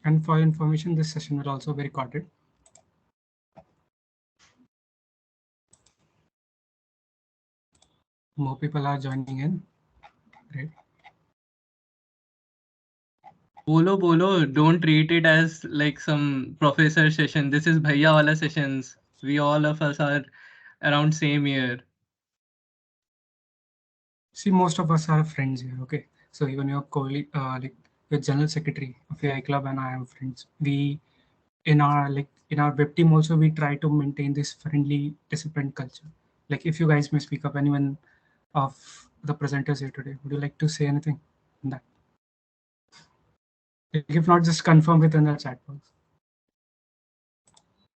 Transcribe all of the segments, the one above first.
And for your information, this session will also be recorded. More people are joining in. Great. Bolo, don't treat it as like some professor session. This is Bhaiya wala sessions. We all of us are around same year. See, most of us are friends here. Okay, so even your colleague, like your general secretary of your I club, and I am friends. We in our web team also we try to maintain this friendly, disciplined culture. Like if you guys may speak up, anyone of the presenters here today, would you like to say anything on that? Like if not, just confirm within the chat box.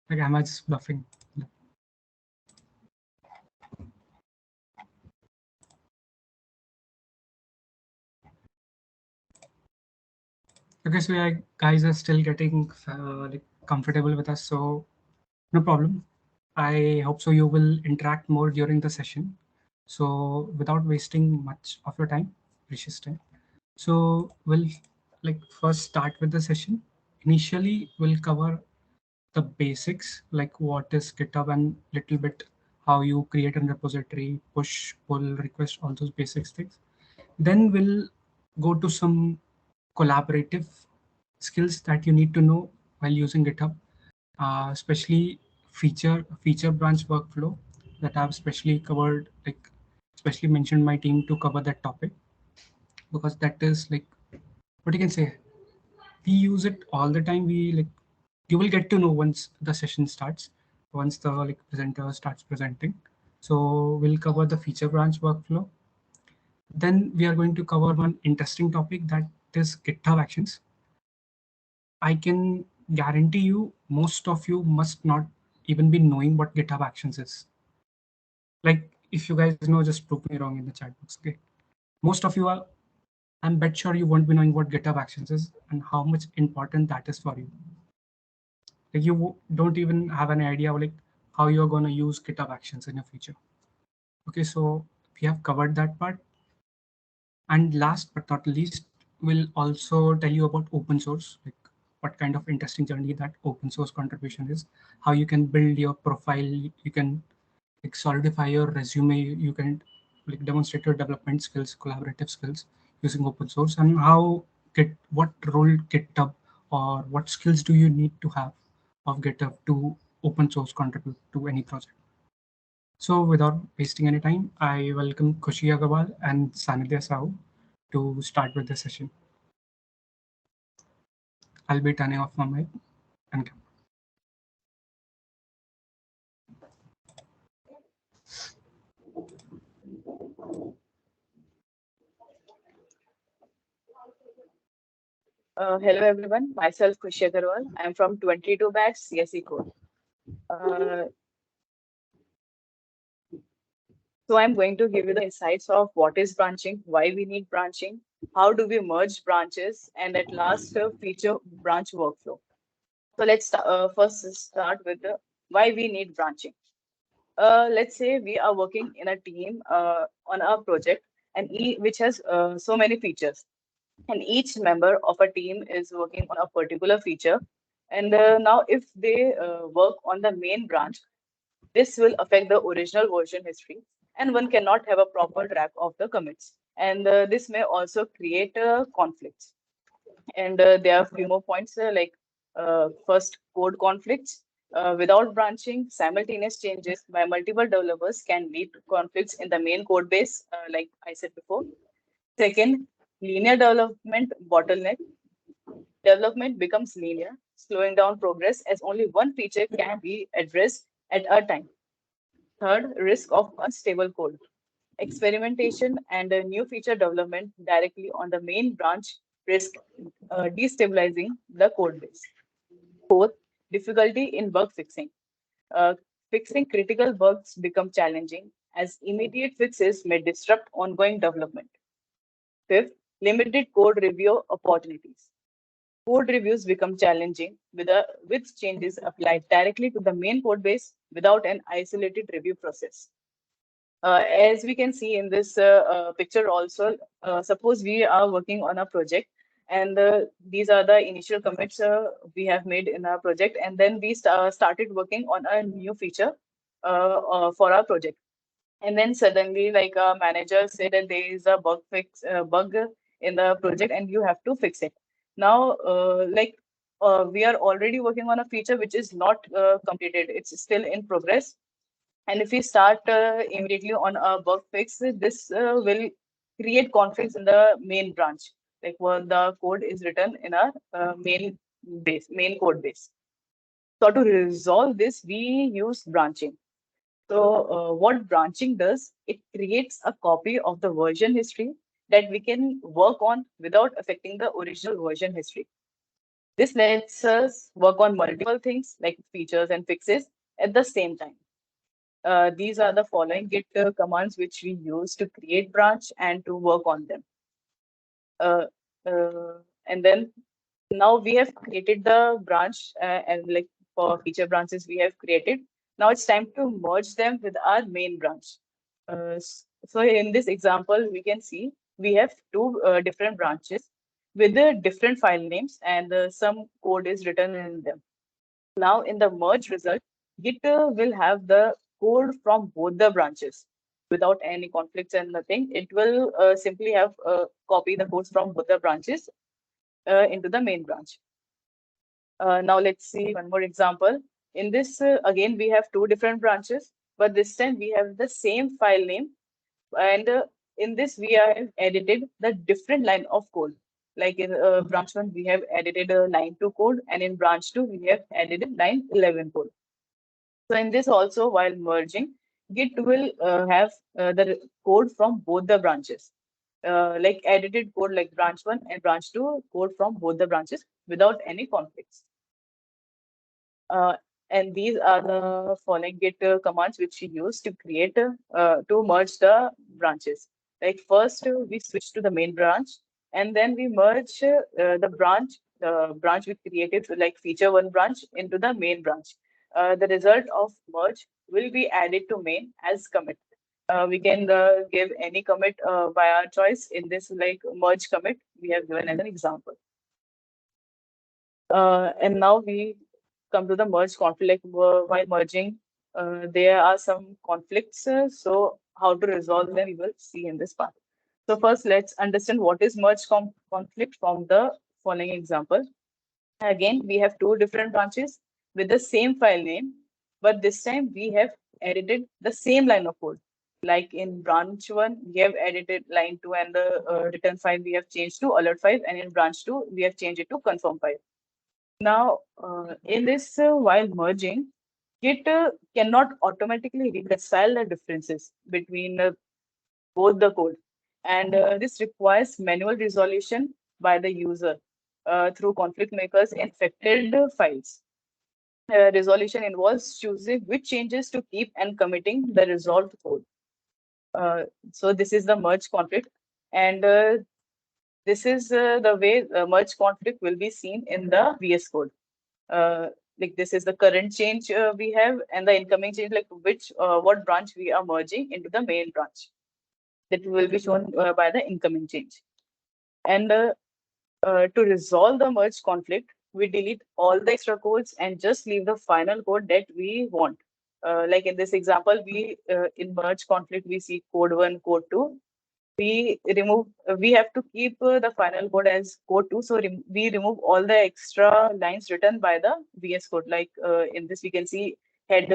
Like am I just bluffing? Okay, so yeah, guys are still getting like comfortable with us, so no problem. I hope so you will interact more during the session. So without wasting much of your time, precious time. So we'll like first start with the session. Initially, we'll cover the basics like what is GitHub and little bit how you create a repository, push, pull, request, all those basics things. Then we'll go to some collaborative skills that you need to know while using GitHub, especially feature branch workflow that I've specially covered, like especially mentioned my team to cover that topic because that is like what you can say. We use it all the time. We like you will get to know once the session starts, once the like presenter starts presenting. So we'll cover the feature branch workflow. Then we are going to cover one interesting topic that is GitHub Actions. I can guarantee you most of you must not even be knowing what GitHub Actions is. Like if you guys know, just prove me wrong in the chat box. Okay. Most of you are, I'm bet sure you won't be knowing what GitHub Actions is and how much important that is for you. Like you don't even have any idea like how you're going to use GitHub Actions in your future. Okay, so we have covered that part. And last but not least, we'll also tell you about open source, like what kind of interesting journey that open source contribution is, how you can build your profile, you can like solidify your resume, you can like demonstrate your development skills, collaborative skills using open source, and how get what role GitHub or what skills do you need to have of GitHub to open source contribute to any project. So without wasting any time, I welcome Khushi Agarwal and Sanidhya Sahu to start with the session. I'll be turning off my mic and camera. Hello everyone, myself Khushi Agarwal. I am from 22 batch CSE code. Uh, so I'm going to give you the insights of what is branching, why we need branching, how do we merge branches, and at last feature branch workflow. So let's first start with the why we need branching. Let's say we are working in a team on a project and which has so many features, and each member of a team is working on a particular feature. And now if they work on the main branch, this will affect the original version history, and one cannot have a proper track of the commits. And this may also create conflicts. And there are a few more points first, code conflicts. Without branching, simultaneous changes by multiple developers can lead to conflicts in the main code base, like I said before. Second, linear development bottleneck. Development becomes linear, slowing down progress as only one feature can be addressed at a time. Third, risk of unstable code. Experimentation and a new feature development directly on the main branch risk destabilizing the code base. Fourth, difficulty in bug fixing. Uh, Fixing critical bugs become challenging as immediate fixes may disrupt ongoing development. Fifth, limited code review opportunities. Code reviews become challenging with changes applied directly to the main code base without an isolated review process. As we can see in this picture also, suppose we are working on a project And these are the initial commits we have made in our project. And then we started working on a new feature for our project. And then suddenly, like a manager said that there is a bug in the project, and you have to fix it. Now, we are already working on a feature which is not completed; it's still in progress. And if we start immediately on a bug fix, this will create conflicts in the main branch, like when the code is written in our main code base. So to resolve this, we use branching. So what branching does, it creates a copy of the version history that we can work on without affecting the original version history. This lets us work on multiple things like features and fixes at the same time. These are the following Git commands which we use to create branch and to work on them. Uh, and then now we have created the branch and like for feature branches we have created. Now it's time to merge them with our main branch. So in this example, we can see we have two different branches with different file names, and some code is written in them. Now in the merge result, Git will have the code from both the branches without any conflicts and nothing. It will simply have copy the codes from both the branches into the main branch. Now let's see one more example. In this, again, we have two different branches, but this time we have the same file name. And in this, we have edited the different line of code. Like in branch 1, we have edited line 2 code, and in branch 2, we have edited line 11 code. So in this also, while merging, Git will have the code from both the branches. Like edited code like branch 1 and branch 2 code from both the branches without any conflicts. Uh, and these are the following Git commands which we use to create to merge the branches. Like first we switch to the main branch, and then we merge the branch we created like feature one branch into the main branch. The result of merge will be added to main as commit. We can give any commit by our choice. In this like merge commit, we have given as an example. And now we come to the merge conflict. While merging, there are some conflicts. So how to resolve them, we will see in this part. So first, let's understand what is merge conflict from the following example. Again, we have two different branches with the same file name, but this time we have edited the same line of code. Like in branch 1, we have edited line 2 and the return file we have changed to alert 5, and in branch 2, we have changed it to confirm 5. Now, in this, while merging, Git cannot automatically reconcile the differences between both the code. And this requires manual resolution by the user through conflict makers in affected files. Resolution involves choosing which changes to keep and committing the resolved code. So this is the merge conflict. And this is the way merge conflict will be seen in the VS Code. Like this is the current change we have, and the incoming change, like what branch we are merging into the main branch. That will be shown by the incoming change. And to resolve the merge conflict, we delete all the extra codes and just leave the final code that we want. Like in this example, we in merge conflict, we see code 1, code 2. We have to keep the final code as code 2. So we remove all the extra lines written by the VS Code. Like in this, we can see head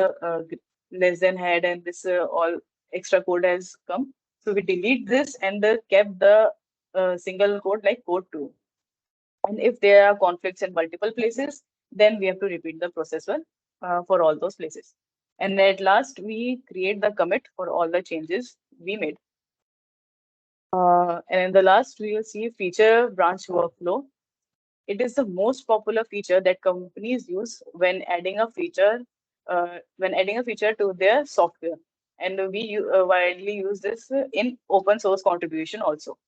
less than head, and this all extra code has come. So we delete this and kept the single code like code 2. And if there are conflicts in multiple places, then we have to repeat the process one for all those places. And at last, we create the commit for all the changes we made. And in the last, we will see feature branch workflow. It is the most popular feature that companies use when adding a feature to their software. And we widely use this in open source contribution also.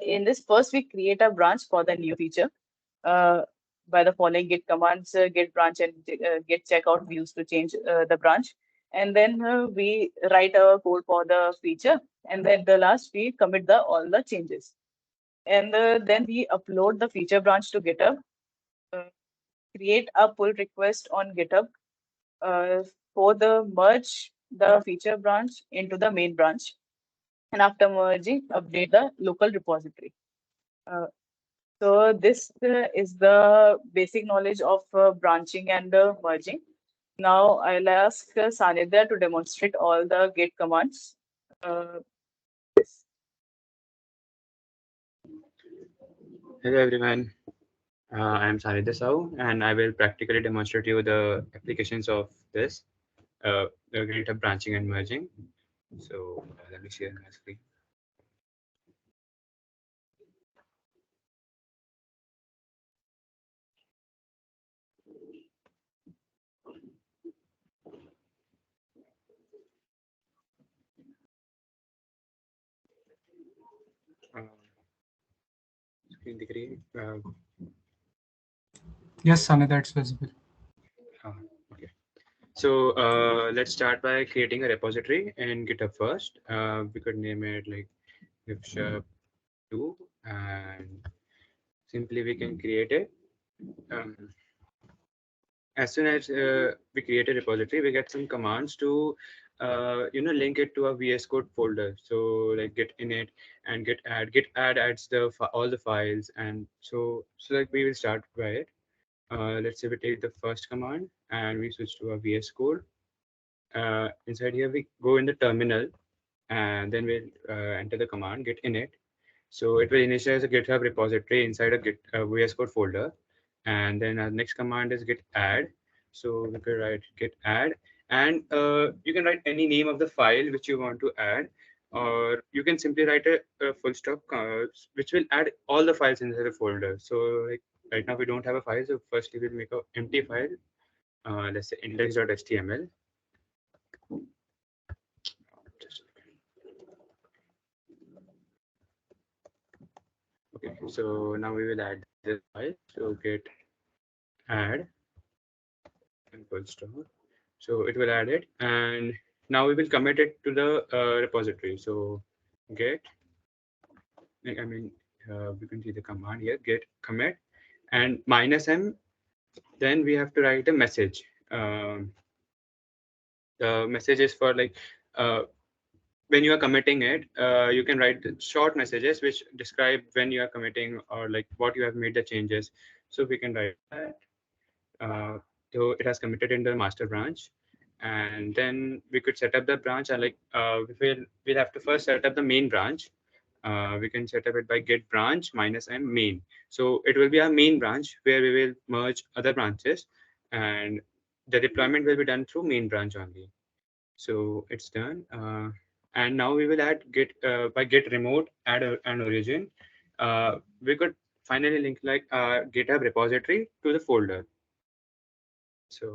In this, first we create a branch for the new feature by the following git commands, git branch and git checkout we use to change the branch. And then we write our code for the feature, and then the last we commit all the changes. and then we upload the feature branch to GitHub, uh, create a pull request on GitHub uh, for the merge the feature branch into the main branch, and after merging, update the local repository. Uh, so this is the basic knowledge of branching and merging. Now I'll ask Sanidhya to demonstrate all the Git commands. Uh, Hello everyone, I am Sanidhya Sau and I will practically demonstrate you the applications of this, the GitHub branching and merging. So let me share my screen. Screen दिख रही है? Yes, Sanidhya, it's visible. Okay. So let's start by creating a repository in GitHub first. We could name it like GupShup 2 and simply we can create it. As soon as we create a repository, we get some commands to link it to a VS Code folder. So like git init and git add. Git add adds all the files, and so like we will start by it. Let's say we take the first command and we switch to a VS Code. Inside here we go in the terminal, and then we'll enter the command git init. So it will initialize a GitHub repository inside a VS Code folder. And then our next command is git add. So we could write git add, and you can write any name of the file which you want to add, or you can simply write a full stop, which will add all the files inside the folder. So like right now we don't have a file, so firstly we'll make an empty file. Let's say index.html. Okay, so now we will add this file. So git add and full stop. So it will add it, and now we will commit it to the repository. So get, we can see the command here, get commit and -m. Then we have to write a message. The message is for like when you are committing it, you can write short messages which describe when you are committing or like what you have made the changes. So we can write that. So it has committed in the master branch, and then we could set up the branch. And like we'll have to first set up the main branch. We can set up it by git branch -m main. So it will be our main branch where we will merge other branches, and the deployment will be done through main branch only. So it's done. And now we will add git by git remote add an origin. We could finally link like GitHub repository to the folder. So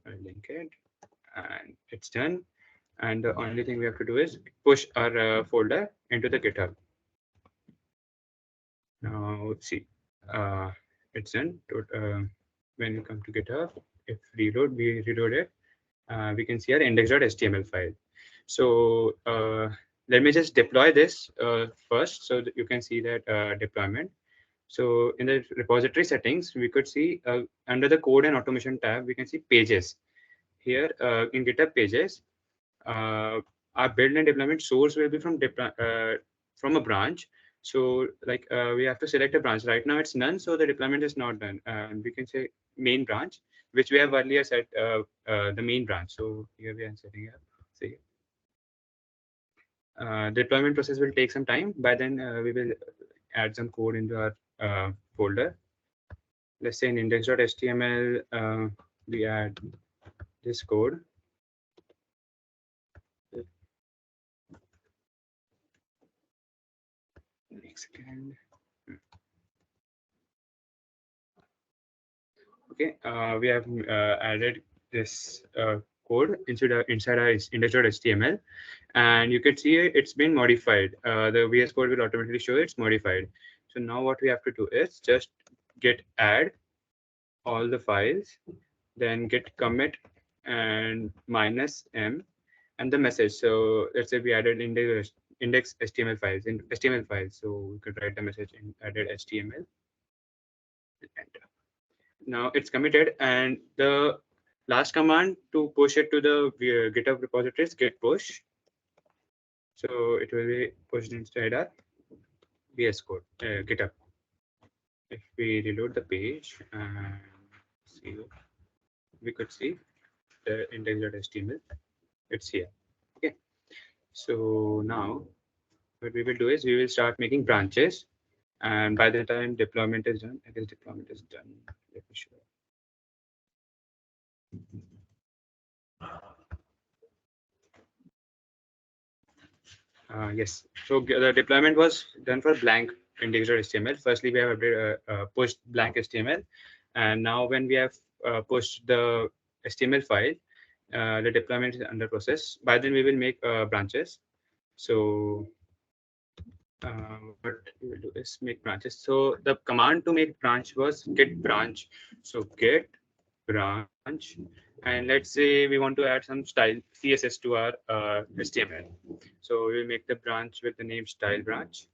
I'll link it, and it's done. And the only thing we have to do is push our folder into the GitHub. Now let's see, it's done. When you come to GitHub, if we reload it, we can see our index.html file. So let me just deploy this first so that you can see that deployment. So in the repository settings, we could see under the code and automation tab, we can see pages. Here in GitHub pages, our build and deployment source will be from a branch. So like we have to select a branch. Right now it's none, so the deployment is not done. And we can say main branch, which we have earlier set the main branch. So here we are setting up. See, deployment process will take some time. By then we will add some code into our folder. Let's say in index.html, we add this code. Second. Okay, we have added this code inside our index.html, and you can see it's been modified. The VS Code will automatically show it's modified. So now what we have to do is just git add all the files, then git commit and -m and the message. So let's say we added index HTML files in HTML files. So we could write the message in added HTML. Enter. Now it's committed, and the last command to push it to the GitHub repository is git push. So it will be pushed inside our VS Code GitHub. If we reload the page and see, we could see the index.html. It's here. Okay. So now what we will do is we will start making branches, and by the time deployment is done, I guess deployment is done. Let me show. Yes. So the deployment was done for blank index.html. Firstly, we have pushed blank HTML, and now when we have pushed the HTML file, the deployment is under process. By then, we will make branches. So what we will do is make branches. So the command to make branch was git branch. So git branch, and let's say we want to add some style CSS to our HTML. So we'll make the branch with the name style branch,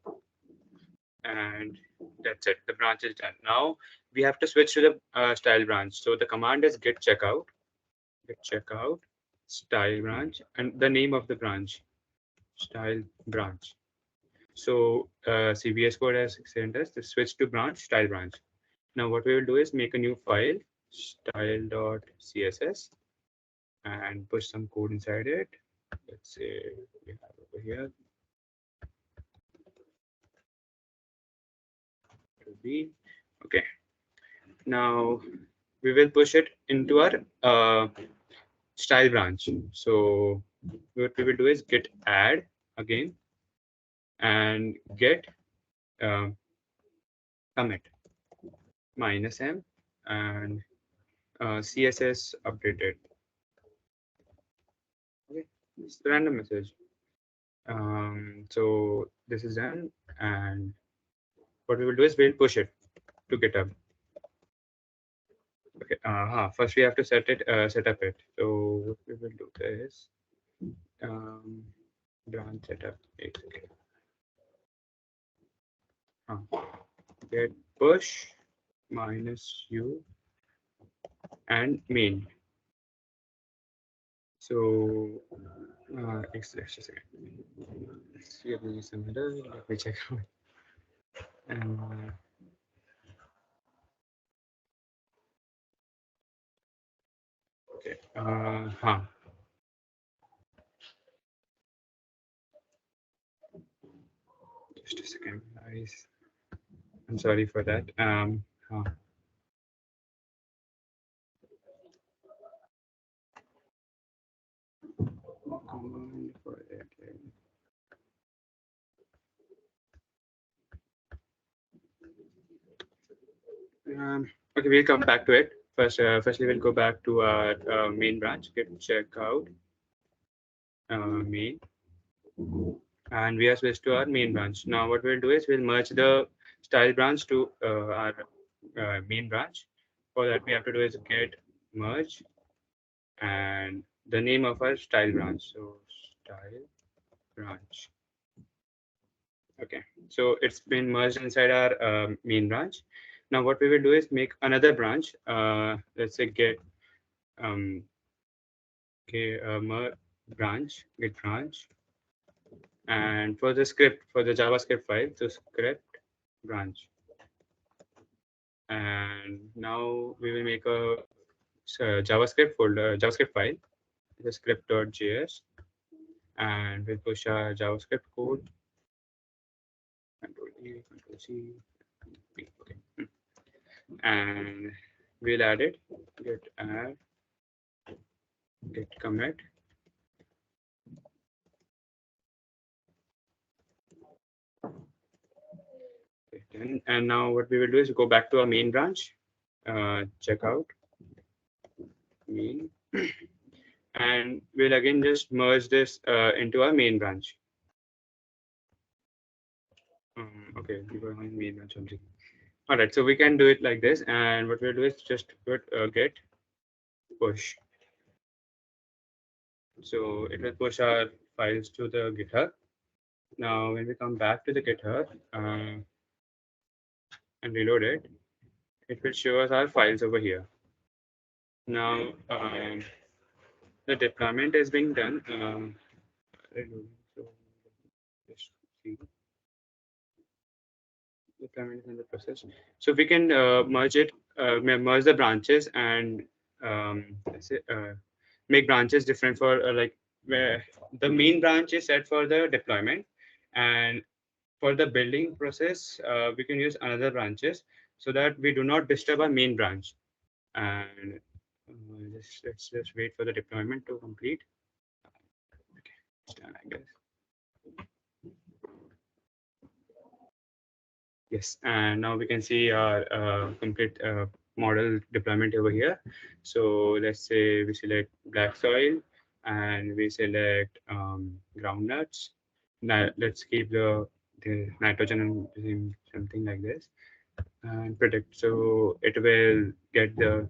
and that's it. The branch is done. Now we have to switch to the style branch. So the command is git checkout style branch, and the name of the branch style branch. So CVS code has sent us to switch to branch style branch. Now what we will do is make a new file style.css and push some code inside it. Let's say we have over here. Okay. Now we will push it into our style branch. So what we will do is git add again and get commit -m and CSS updated. Okay, it's the random message. So this is done, and what we will do is we'll push it to GitHub. Okay. First we have to set up it. So what we will do is branch setup. Okay. Get push -u and main. So just a second. Let's see if there is some other. Let me check out. Okay. Just a second, guys. I'm sorry for that. Command for it. Okay, we'll come back to it. Firstly, we'll go back to our main branch, git checkout main, and we are switched to our main branch. Now, what we'll do is we'll merge the style branch to our main branch. For that, we have to do is git merge and the name of our style branch. So style branch. Okay, so it's been merged inside our main branch. Now what we will do is make another branch. Let's say get branch, git branch, and for the script, for the JavaScript file, so script branch. And now we will make a JavaScript folder, JavaScript file, the script.js, and we'll push our JavaScript code. Control-A, Control-C. Okay. And we'll add it. Git add, git commit. And now what we will do is go back to our main branch, check out main, and we'll again just merge this into our main branch. Okay, we were on main branch only. All right, so we can do it like this, and what we'll do is just put get push. So it will push our files to the GitHub, Now, when we come back to the GitHub and reload it, it will show us our files over here. Now, the deployment is being done. Reloading. So, just see. Deployment is in the process. So we can merge the branches and let's say, make branches different for like where the main branch is set for the deployment, and for the building process, we can use another branches so that we do not disturb our main branch. And let's just wait for the deployment to complete. Okay, it's done, I guess. Yes, and now we can see our complete model deployment over here. So let's say we select black soil and we select groundnuts. Now let's keep the nitrogen in something like this and predict. So it will get the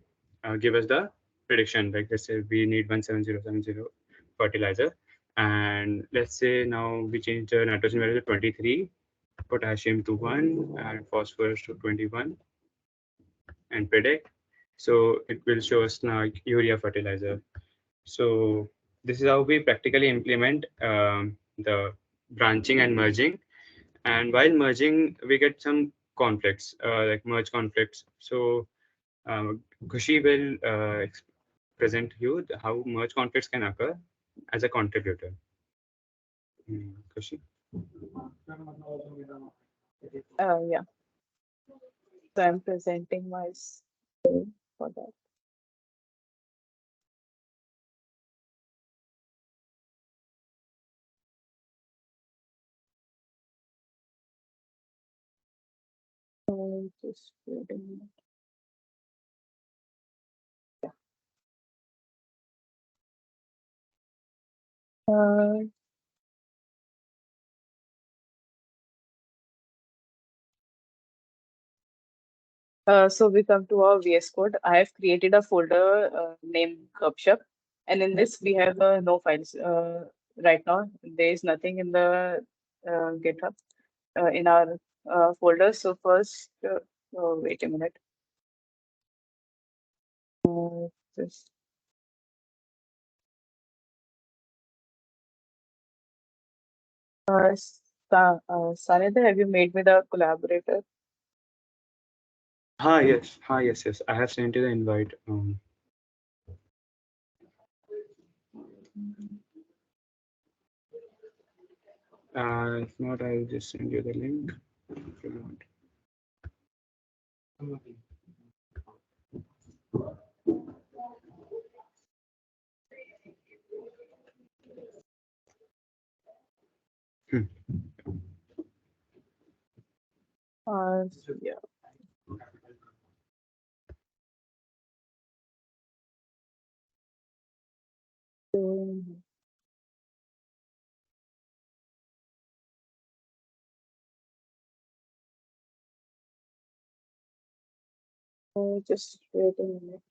give us the prediction. Like let's say we need 17070 fertilizer, and let's say now we change the nitrogen value to 23, potassium to 1, and phosphorus to 21, and predict. So it will show us now urea fertilizer. So this is how we practically implement the branching and merging. And while merging, we get some conflicts, like merge conflicts. So Kushi will present you how merge conflicts can occur as a contributor. Kushi. Yeah. So I'm presenting my screen for that. Just wait a minute. Yeah. So we come to our VS Code. I have created a folder named GupShup, and in this we have no files. Right now, there is nothing in the GitHub in our folder. So first, wait a minute. Just Sanidhya, have you made me the collaborator? Yes. I have sent you the invite. If not, I'll just send you the link if you want. Yeah. Just wait a minute.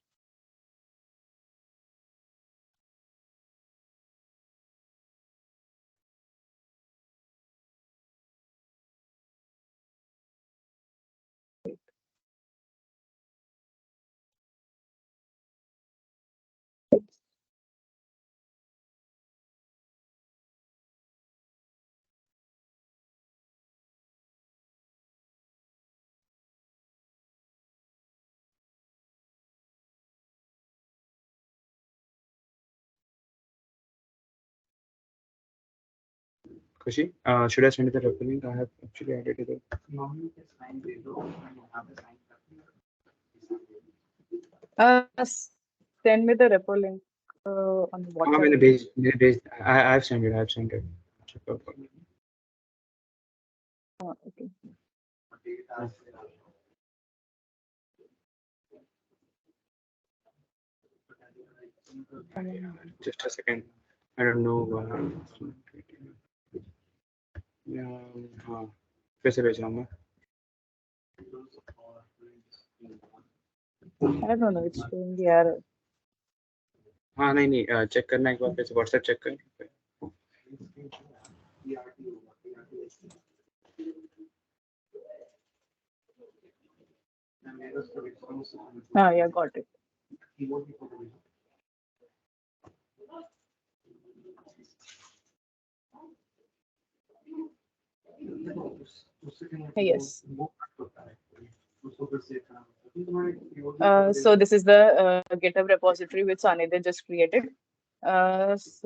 Kushi, should I send you the referral link? I have actually added it. Send me the repo link on हाँ WhatsApp. मैंने भेज I've sent it. Check out. Okay. Just a second. I don't know. हाँ फिर से भेज रहा हूँ मैं. I don't know, it's showing the error. हाँ नहीं चेक करना एक बार फिर से WhatsApp चेक कर. Yeah, got it. Yes. So this is the GitHub repository which Sanidhya just created. Let's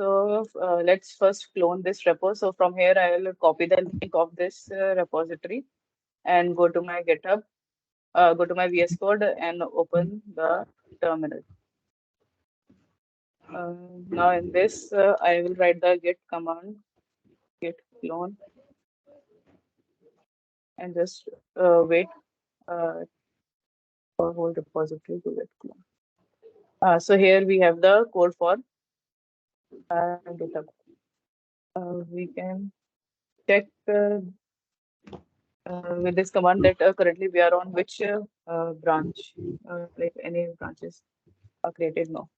first clone this repo. So from here, I will copy the link of this repository and go to my GitHub, go to my VS Code and open the terminal. Now in this, I will write the git command, git clone, and just wait for whole repository to get clone. So here we have the code for GitHub. We can check with this command that currently we are on which branch, like any branches are created now.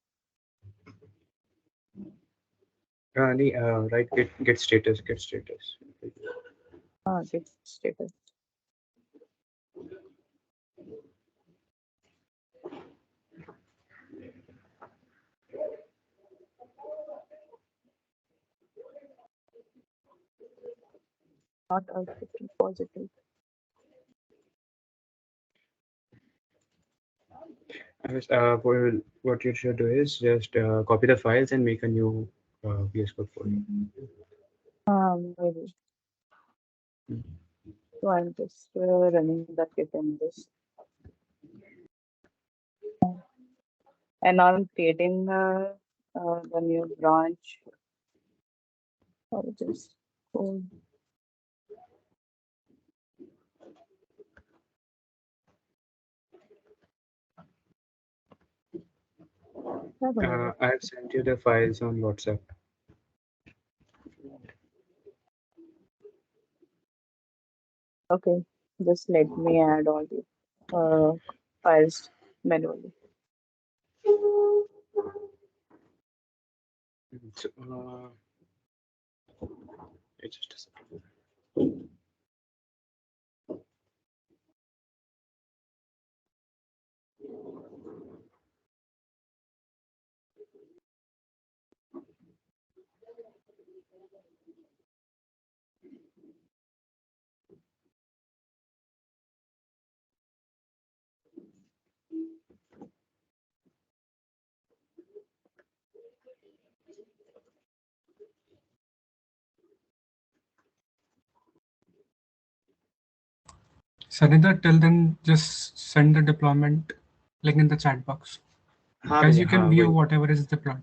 Right, get status, get status. Git status. Not a Git repository. What you should do is just copy the files and make a new VS Code folder. Maybe. So I'm just running the git in this. And now I'm creating the new branch. I'll just go. I have sent you the files on WhatsApp. Okay, just let me add all the files manually. So, it's just a second. Sanidhya, till then, just send the deployment link in the chat box. हाँ Guys, भैया, you can हाँ, view वही whatever is deployed.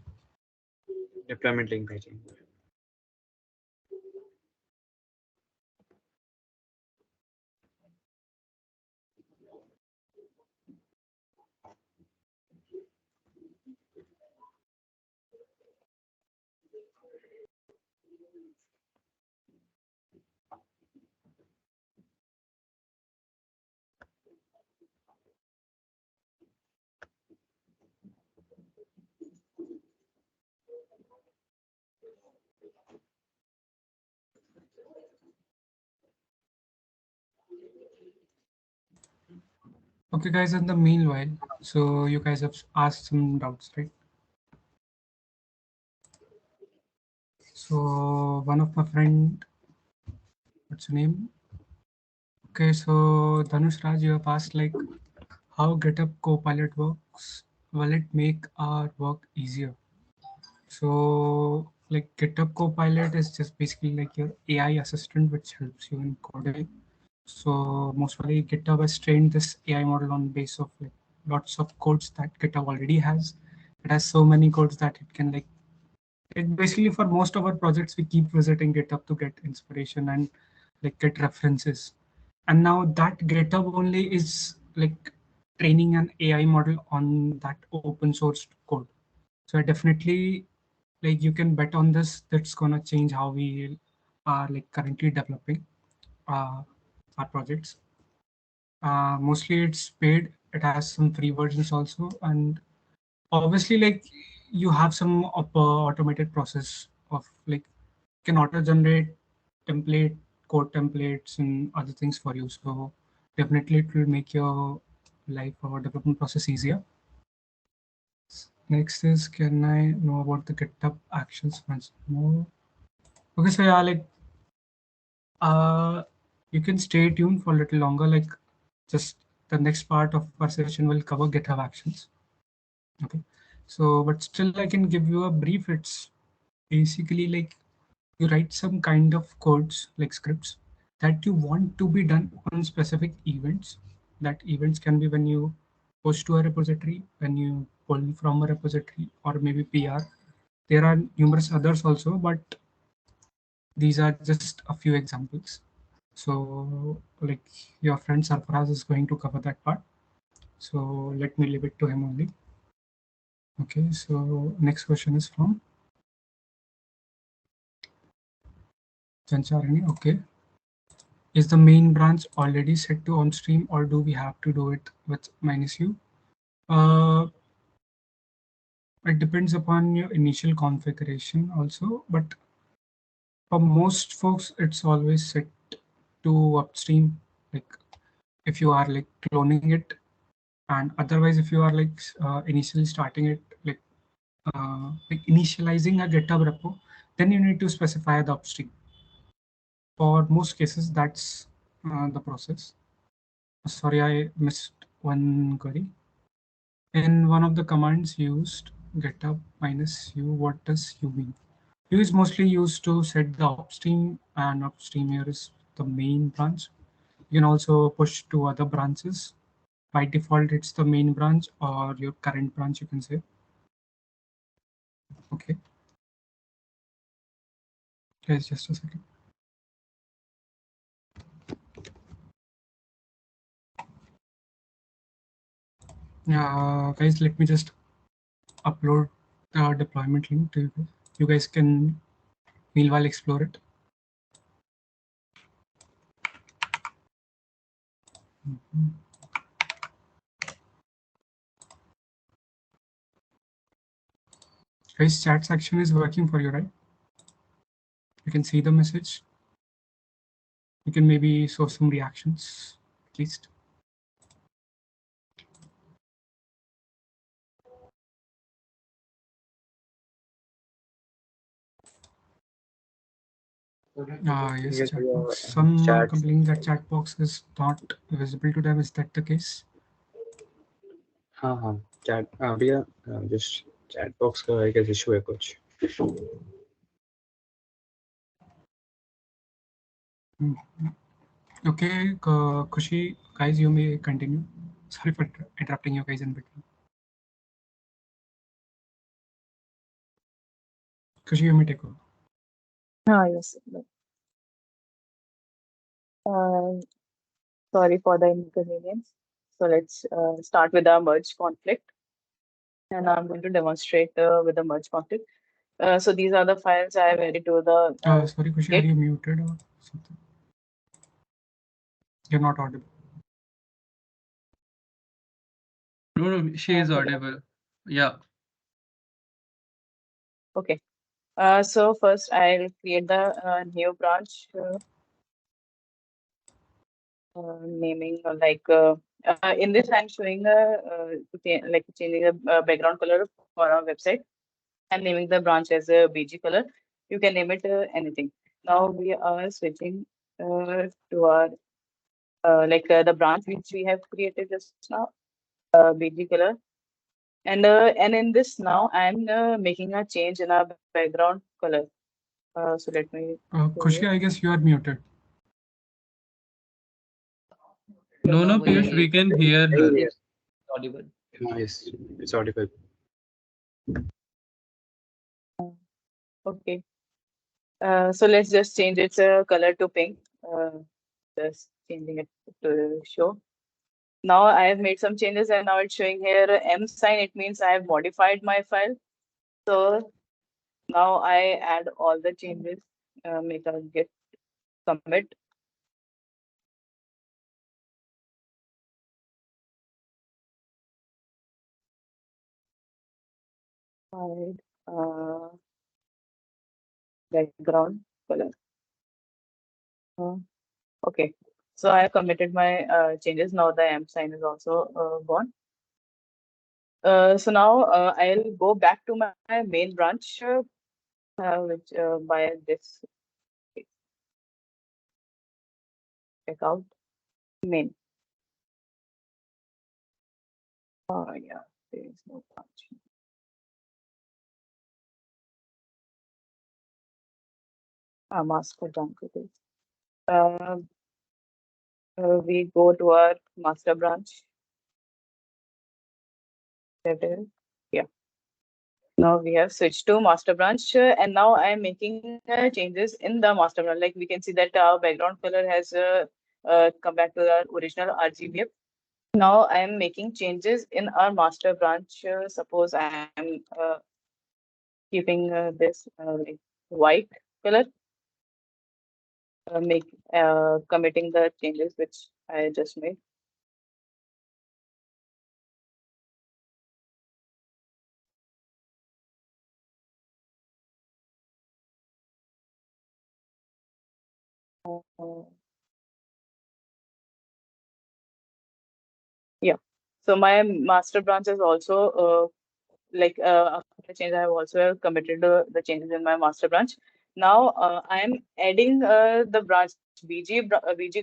deployment link भेजेंगे. Okay, guys, in the meanwhile, so you guys have asked some doubts, right? So one of my friend, what's her name? Okay, so Dhanush Raj, you have asked like how GitHub Copilot works. Will it make our work easier? So like GitHub Copilot is just basically like your AI assistant which helps you in coding. So most probably GitHub has trained this AI model on base of like lots of codes that GitHub already has. It has so many codes that it can like it basically for most of our projects we keep visiting GitHub to get inspiration and like get references. And now that GitHub only is like training an AI model on that open source code. So I definitely like you can bet on this. That's gonna change how we are like currently developing uh, our projects. Mostly it's paid. It has some free versions also, and obviously like you have some automated process of like can auto generate template code templates and other things for you. So definitely it will make your life or development process easier. Next is, can I know about the GitHub actions once more? Okay, so yeah, like uh, you can stay tuned for a little longer. Like just the next part of our session will cover GitHub actions. Okay, so but still I can give you a brief. It's basically like you write some kind of codes like scripts that you want to be done on specific events. That events can be when you post to a repository, when you pull from a repository, or maybe PR. There are numerous others also, but these are just a few examples. So like your friend Sarfaraz is going to cover that part. So let me leave it to him only. Okay, so next question is from Chancharini. Okay. Is the main branch already set to on stream, or do we have to do it with -u? Uh, it depends upon your initial configuration also, but for most folks, it's always set to upstream. Like if you are like cloning it, and otherwise if you are like initially starting it, like initializing a GitHub repo, then you need to specify the upstream. For most cases, that's the process. Sorry, I missed one query. In one of the commands used, GitHub -u, what does u mean? U is mostly used to set the upstream, and upstream here is the main branch. You can also push to other branches. By default, it's the main branch or your current branch, you can say. Okay, guys, just a second. Guys, let me just upload the deployment link to you guys. You guys can meanwhile explore it. Mhm. Guys, chat section is working for you, right? You can see the message. You can maybe show some reactions at least. Yes, Yes, chat box. Some are chat. complaining that chat box is not visible to them. Is that the case? हाँ chat भैया just chat box का I guess issue है कुछ. Mhm. Okay, Kushi, guys, you may continue. Sorry for interrupting you guys in between. Kushi, you may take over. Yes. Uh, Sorry for the inconvenience. So let's start with our merge conflict. And I'm going to demonstrate with the merge conflict. So these are the files I have added to the Sorry, Kushi, are Git. you muted or something? You're not audible. No, she is audible. Yeah. Okay. So first I'll create the new branch naming in this I'm showing like changing the background color for our website and naming the branch as a BG color. You can name it anything. Now we are switching to our the branch which we have created just now, BG color. And in this now I'm making a change in our background color. So let me show Kushi, you. I guess you are muted. No, Piyush, we can hear her. Yes. Audible. Yes, it's audible. Okay. So let's just change its color to pink. Just changing it to show. Now I have made some changes and now it's showing here M sign. It means I have modified my file. So now I add all the changes, make a git commit. Hide background color. Okay, so I have committed my changes. Now the amp sign is also gone. So now I'll go back to my main branch, which by this checkout main. Yeah, there is no branch. Master branch it is. Uh, we go to our master branch. That is, yeah. Now we have switched to master branch, and now I am making changes in the master branch. Like we can see that our background color has come back to the original RGB. Now I am making changes in our master branch. Suppose I am keeping this like white color, make committing the changes which I just made. Uh, yeah. So my master branch is also like after change, I have also committed the changes in my master branch. Now I am adding the branch BG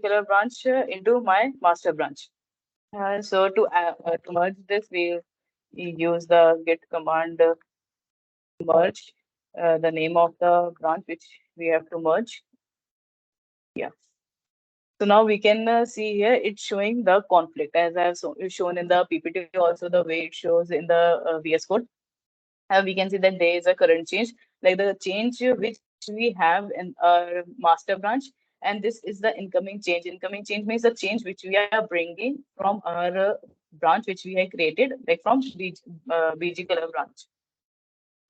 color branch into my master branch. So to merge this, we use the git command merge the name of the branch which we have to merge. Yeah. So now we can see here it's showing the conflict as I have shown in the PPT also the way it shows in the VS Code. We can see that there is a current change, like the change which we have in our master branch, and this is the incoming change. Incoming change means the change which we are bringing from our branch which we have created, like from BG color branch.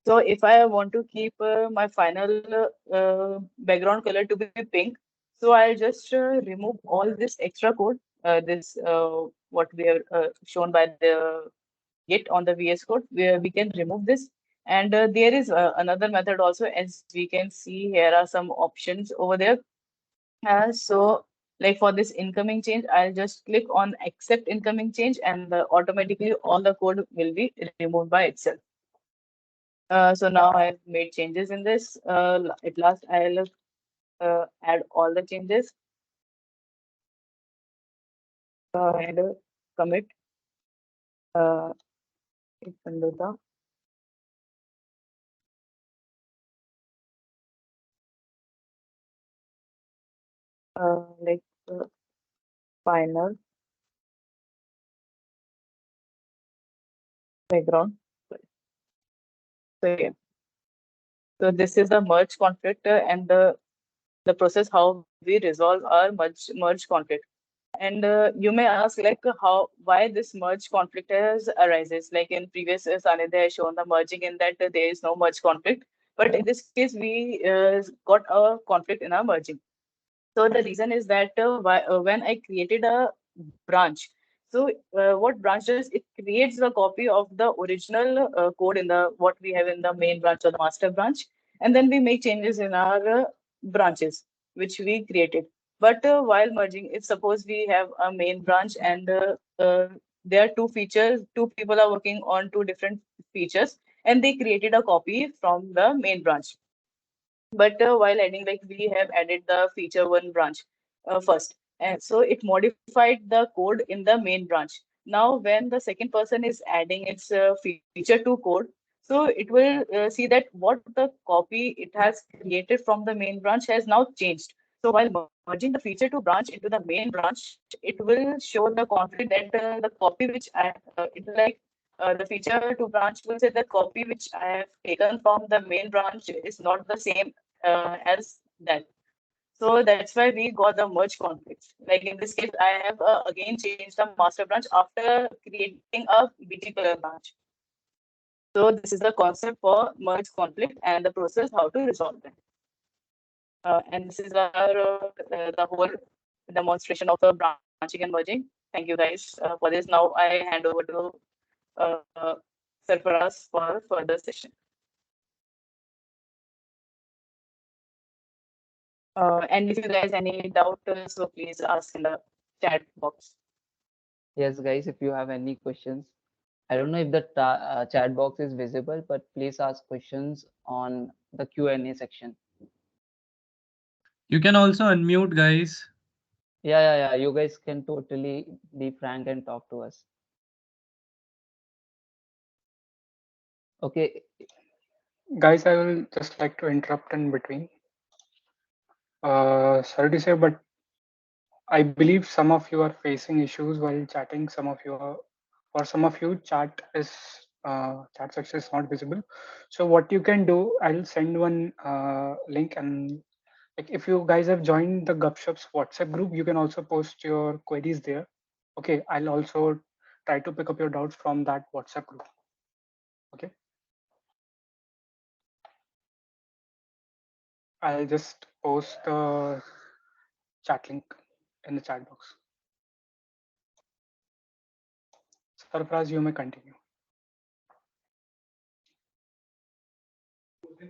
So if I want to keep my final background color to be pink, so I'll just remove all this extra code, this what we have shown by the Git on the VS Code, where we can remove this. And there is another method also, as we can see here are some options over there. So like for this incoming change, I'll just click on accept incoming change and automatically all the code will be removed by itself. So now I've made changes in this. At last, I'll add all the changes and commit. It can do the like final background. So yeah. So this is the merge conflict and the process how we resolve our merge conflict. And you may ask like how why this merge conflict has arises. Like in previous Sanidhya has shown the merging in that there is no merge conflict, but in this case we got a conflict in our merging. So the reason is that when I created a branch, so what branch does, it creates a copy of the original code in the what we have in the main branch or the master branch, and then we make changes in our branches which we created. But while merging, if suppose we have a main branch and there are two features, two people are working on two different features, and they created a copy from the main branch. But while adding, like we have added the feature one branch first, and so it modified the code in the main branch. Now when the second person is adding its feature two code, so it will see that what the copy it has created from the main branch has now changed. So while merging the feature two branch into the main branch, it will show the conflict that the copy which it like the feature to branch will say the copy which I have taken from the main branch is not the same as that. So that's why we got the merge conflicts. Like in this case, I have again changed the master branch after creating a BG color branch. So this is the concept for merge conflict and the process how to resolve them. And this is our the whole demonstration of the branching and merging. Thank you guys for this. Now I hand over to Sarfaraz for further session. And if you guys any doubt, so please ask in the chat box. Yes, guys, if you have any questions, I don't know if the chat box is visible, but please ask questions on the Q&A section. You can also unmute, guys. Yeah. You guys can totally be frank and talk to us. Okay. Guys, I will just like to interrupt in between. Sorry to say, but I believe some of you are facing issues while chatting. Some of you are, for some of you, chat section is not visible. So what you can do, I'll send one link, and like if you guys have joined the GupShup's WhatsApp group, you can also post your queries there. Okay, I'll also try to pick up your doubts from that WhatsApp group. Okay, I'll just post the chat link in the chat box. Sarfraz, you may continue.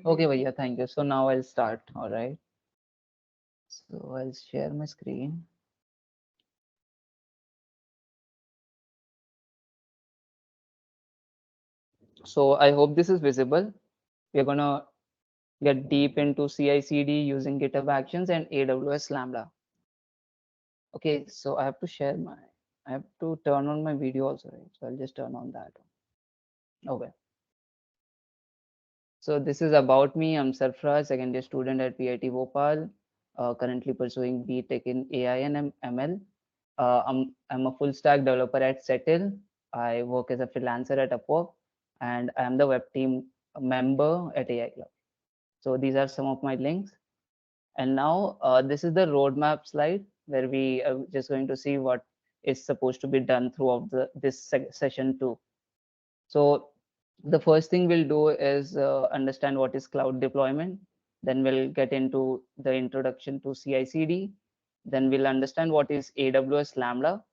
Okay, Bhaiya, thank you. So now I'll start. All right. So I'll share my screen. So I hope this is visible. We're gonna get deep into CI/CD using GitHub Actions and AWS Lambda. Okay, so I have to turn on my video also, right? So I'll just turn on that. Okay. So this is about me. I'm Sarfraz, second year student at PIT Bhopal, currently pursuing BTech in AI and ML. I'm a full stack developer at Settle. I work as a freelancer at Upwork, and I'm the web team member at AI Club. So these are some of my links. And now this is the roadmap slide where we are just going to see what is supposed to be done throughout this session too. So the first thing we'll do is understand what is cloud deployment. Then we'll get into the introduction to CI/CD. Then we'll understand what is AWS Lambda,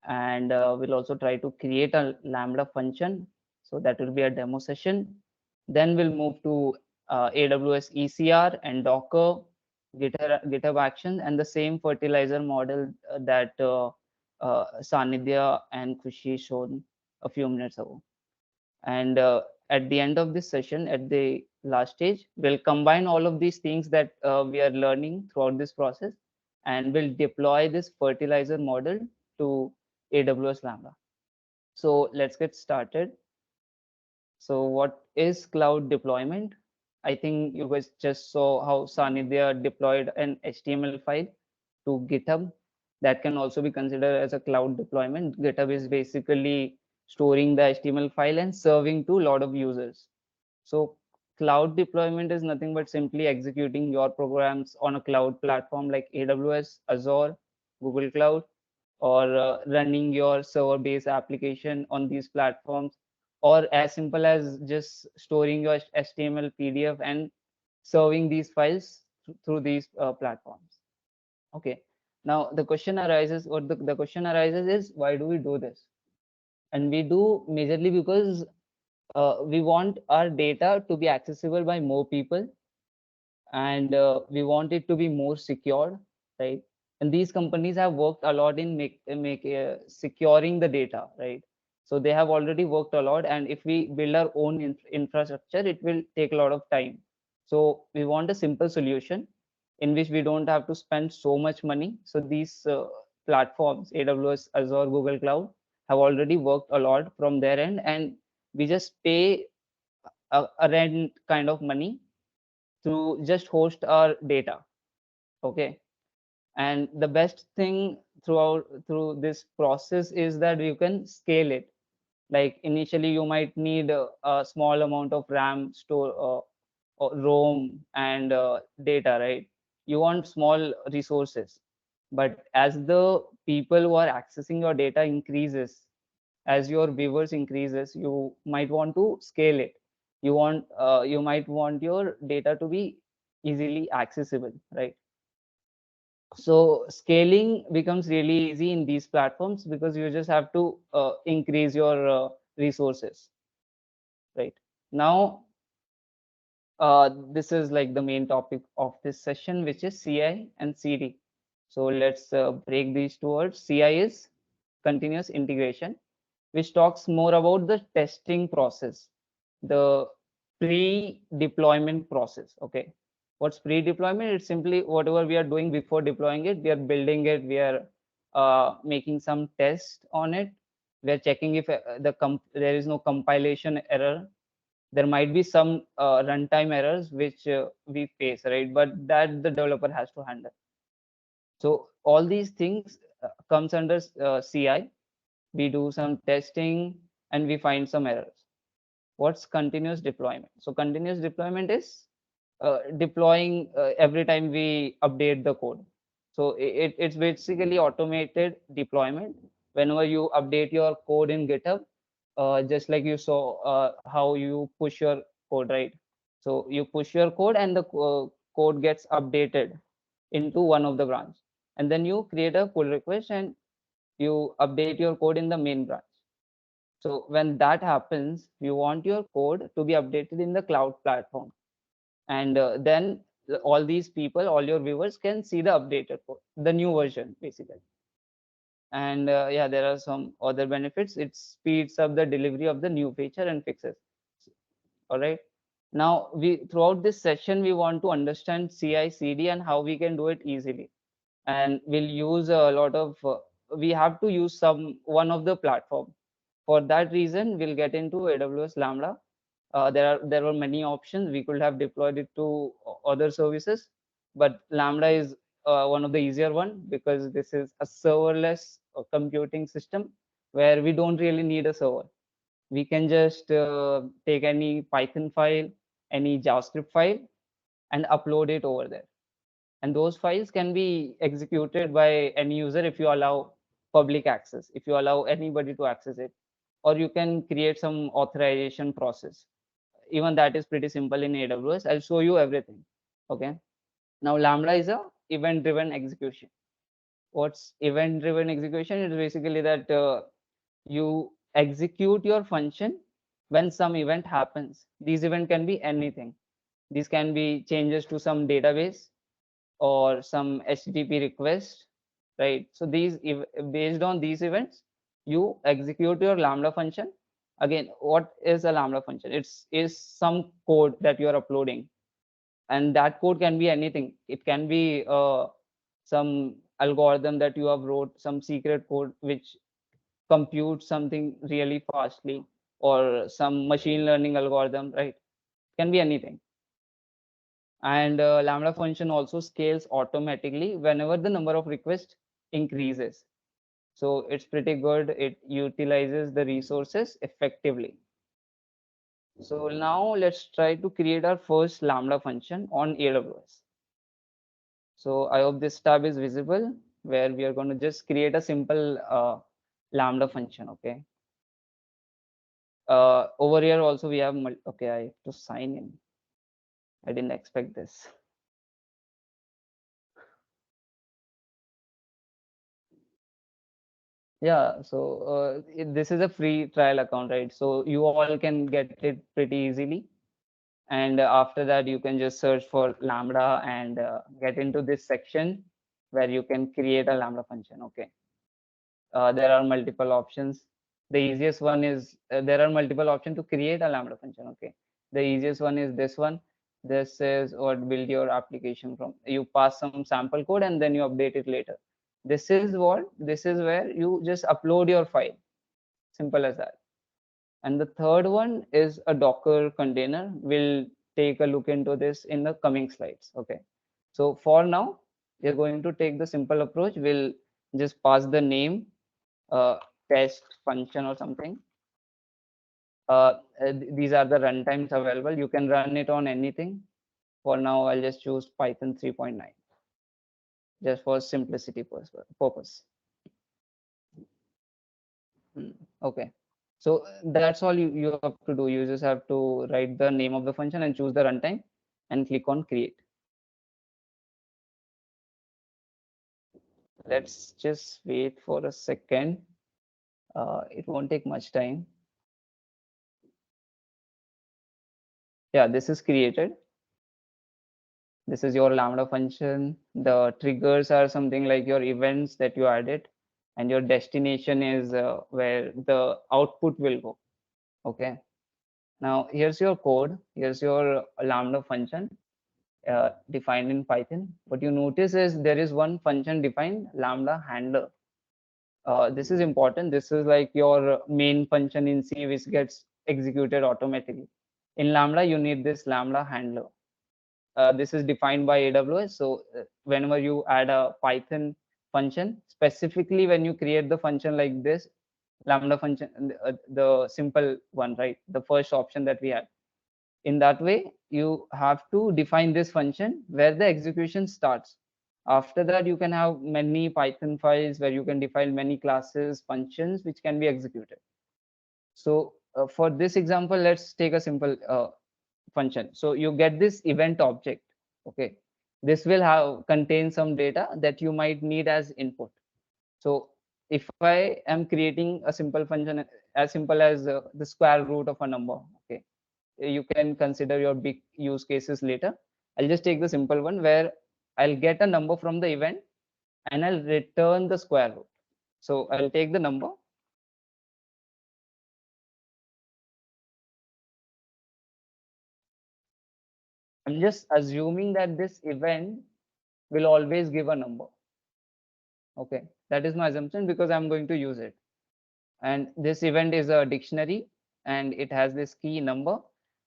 and we'll also try to create a Lambda function. So that will be a demo session. Then we'll move to AWS ECR and Docker, GitHub Action, and the same fertilizer model that Sanidhya and Khushi shown a few minutes ago. And at the end of this session, at the last stage, we'll combine all of these things that we are learning throughout this process, and we'll deploy this fertilizer model to AWS Lambda. So let's get started. So what is cloud deployment? I think you guys just saw how Sanidhya deployed an HTML file to GitHub. That can also be considered as a cloud deployment. GitHub is basically storing the HTML file and serving to a lot of users. So cloud deployment is nothing but simply executing your programs on a cloud platform like AWS, Azure, Google Cloud, or running your server-based application on these platforms, or as simple as just storing your HTML, PDF, and serving these files through these platforms. Okay. Now the question arises, or the question arises is, why do we do this? And we do majorly because we want our data to be accessible by more people, and we want it to be more secured, right? And these companies have worked a lot in securing the data, right? So they have already worked a lot, and if we build our own infrastructure, it will take a lot of time. So we want a simple solution in which we don't have to spend so much money. So these platforms, AWS, Azure, Google Cloud, have already worked a lot from their end, and we just pay a rent kind of money to just host our data. Okay. And the best thing through this process is that you can scale it. Like initially you might need a small amount of RAM store, or ROM, and data, right? You want small resources, but as the people who are accessing your data increases, as your viewers increases, you might want to scale it. You might want your data to be easily accessible, right? So scaling becomes really easy in these platforms because you just have to increase your resources, right? Now This is like the main topic of this session, which is CI and CD. So let's break these two words. CI is continuous integration, which talks more about the testing process, the pre-deployment process. Okay, what's pre-deployment? It's simply whatever we are doing before deploying it. We are building it. We are making some test on it. We are checking if there is no compilation error. There might be some runtime errors which we face, right? But that the developer has to handle. So all these things comes under CI. We do some testing and we find some errors. What's continuous deployment? So continuous deployment is deploying every time we update the code. So it's basically automated deployment. Whenever you update your code in GitHub, just like you saw how you push your code, right? So you push your code and the code gets updated into one of the branch, and then you create a pull request and you update your code in the main branch. So when that happens, you want your code to be updated in the cloud platform, and then all these people, all your viewers can see the updated code, the new version basically. And yeah, there are some other benefits. It speeds up the delivery of the new feature and fixes. All right. Now we throughout this session we want to understand CI/CD and how we can do it easily, and we'll use a lot of. We have to use one of the platform. For that reason, we'll get into AWS Lambda. There were many options. We could have deployed it to other services, but Lambda is one of the easier one because this is a serverless computing system where we don't really need a server. We can just take any Python file, any JavaScript file, and upload it over there. And those files can be executed by any user if you allow public access, if you allow anybody to access it, or you can create some authorization process. Even that is pretty simple in AWS. I'll show you everything. Okay. Now Lambda is a event-driven execution. What's event-driven execution? It's basically that you execute your function when some event happens. These event can be anything. These can be changes to some database or some HTTP request, right? So based on these events, you execute your Lambda function. Again, what is a Lambda function? Is some code that you are uploading, and that code can be anything. It can be some algorithm that you have wrote, some secret code which compute something really fastly, or some machine learning algorithm, right? Can be anything. And Lambda function also scales automatically whenever the number of requests increases. So it's pretty good. It utilizes the resources effectively. So now let's try to create our first Lambda function on AWS. So I hope this tab is visible, where we are going to just create a simple Lambda function. Okay. Over here also we have, okay, I have to sign in. I didn't expect this. Yeah, so this is a free trial account, right? So you all can get it pretty easily. And after that, you can just search for Lambda and get into this section where you can create a Lambda function. Okay. There are multiple options. The easiest one is there are multiple options to create a Lambda function. Okay. The easiest one is this one. This is what build your application from. You pass some sample code and then you update it later. This is where you just upload your file. Simple as that. And the third one is a Docker container. We'll take a look into this in the coming slides. Okay. So for now, we're going to take the simple approach. We'll just pass the name, test function or something. These are the runtimes available. You can run it on anything. For now, I'll just choose Python 3.9 just for simplicity purpose. Okay. So that's all you have to do. You just have to write the name of the function and choose the runtime and click on create. Let's just wait for a second. It won't take much time. Yeah, this is created. This is your Lambda function. The triggers are something like your events that you added, and your destination is where the output will go. Okay. Now here's your code. Here's your Lambda function defined in Python. What you notice is there is one function defined, Lambda handler. This is important. This is like your main function in C, which gets executed automatically. In Lambda, you need this Lambda handler. This is defined by AWS. So whenever you add a Python function, specifically when you create the function like this, Lambda function, the simple one, right? The first option that we had. In that way, you have to define this function where the execution starts. After that, you can have many Python files where you can define many classes, functions, which can be executed. So for this example, let's take a simple function. So you get this event object. Okay. This will have contain some data that you might need as input. So if I am creating a simple function as simple as the square root of a number, okay, you can consider your big use cases later. I'll just take the simple one where I'll get a number from the event and I'll return the square root. So I'll take the number. I'm just assuming that this event will always give a number. Okay, that is my assumption because I'm going to use it. And this event is a dictionary and it has this key number,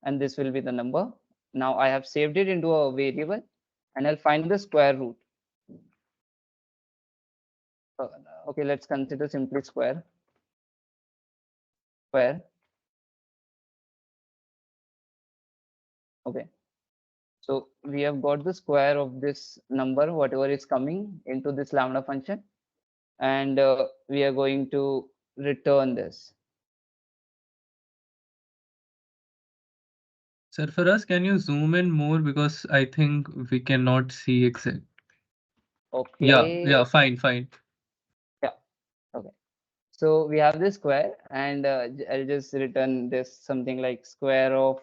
and this will be the number. Now I have saved it into a variable and I'll find the square root. Uh, okay, let's consider simply square. Okay, so we have got the square of this number, whatever is coming into this Lambda function, and we are going to return this. Sir, for us, can you zoom in more because I think we cannot see exact. Okay. Yeah, fine, fine. Yeah. Okay. So we have this square, and I'll just return this something like square of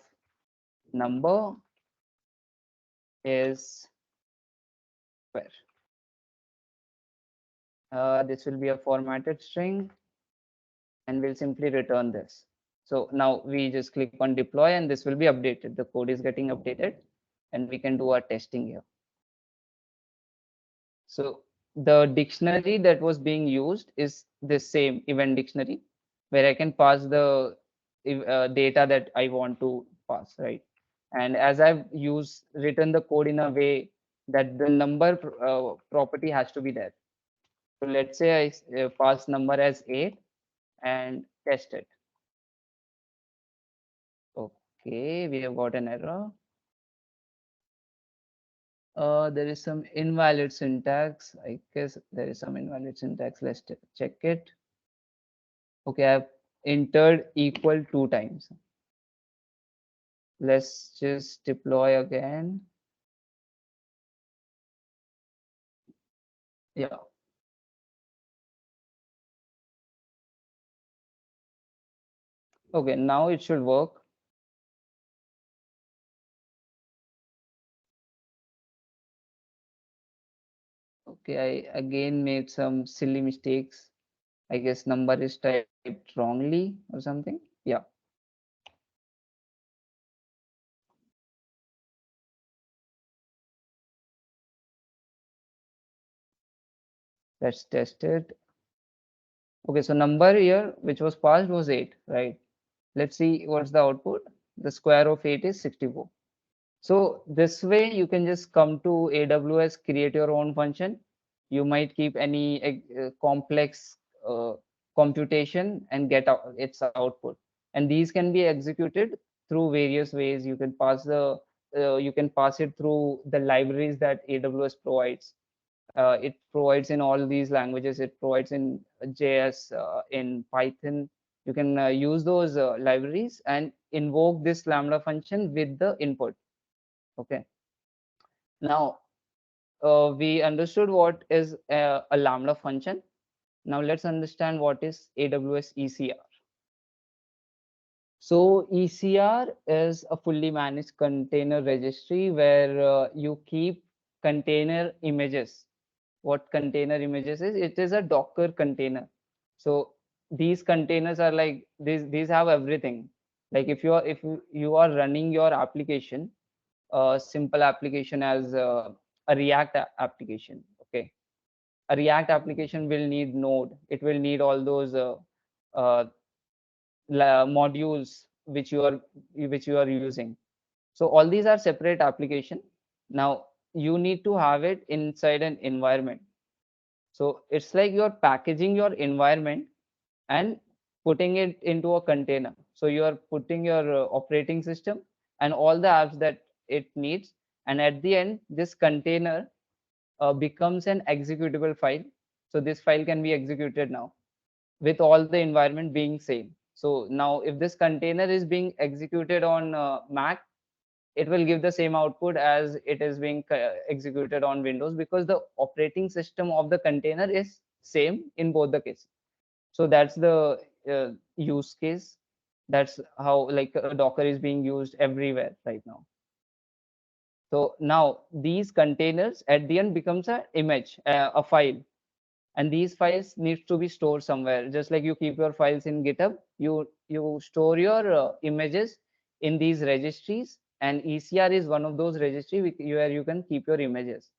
number is square. This will be a formatted string, and we'll simply return this. So now we just click on deploy, and this will be updated. The code is getting updated, and we can do our testing here. So the dictionary that was being used is the same event dictionary, where I can pass the data that I want to pass, right? And as I've written the code in a way that the number property has to be there. So let's say I pass number as 8 and test it. Okay, we have got an error. There is some invalid syntax. I guess there is some invalid syntax. Let's check it. Okay, I've entered equal 2 times. Let's just deploy again. Yeah. Okay, now it should work. Okay, I again made some silly mistakes. I guess number is typed wrongly or something. Yeah. Let's test it. Okay, so number here which was passed was 8, right? Let's see what's the output. The square of 8 is 64. So this way you can just come to AWS, create your own function. You might keep any complex computation and get out its output. And these can be executed through various ways. You can pass it through the libraries that AWS provides. It provides in all these languages. It provides in JS, in Python. You can use those libraries and invoke this Lambda function with the input. Okay. Now we understood what is a Lambda function. Now let's understand what is AWS ECR. So ECR is a fully managed container registry where you keep container images. What container images is? It is a Docker container. So these containers are like these have everything. Like if you are running your application, a simple application as a React application. Okay, a React application will need Node. It will need all those uh, modules which you are using. So all these are separate application. Now you need to have it inside an environment. So it's like you're packaging your environment and putting it into a container. So you are putting your operating system and all the apps that it needs, and at the end this container becomes an executable file. So this file can be executed now with all the environment being same. So now if this container is being executed on Mac, it will give the same output as it is being executed on Windows, because the operating system of the container is same in both the cases. So that's the use case. That's how like Docker is being used everywhere right now. So now these containers at the end becomes a image, a file, and these files needs to be stored somewhere. Just like you keep your files in GitHub, you store your images in these registries, and ECR is one of those registry where you can keep your images.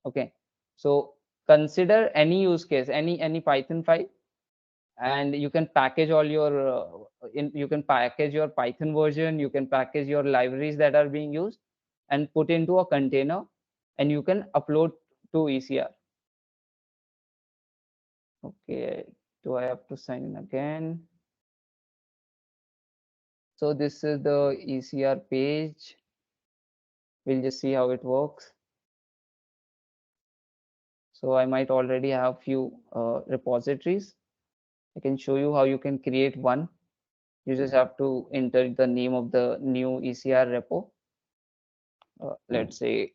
Okay, so consider any use case, any Python file, and you can package all your you can package your Python version, you can package your libraries that are being used and put into a container, and you can upload to ECR. Okay, do I have to sign in again? So this is the ECR page. We'll just see how it works. So I might already have few repositories. I can show you how you can create one. You just have to enter the name of the new ECR repo. Let's say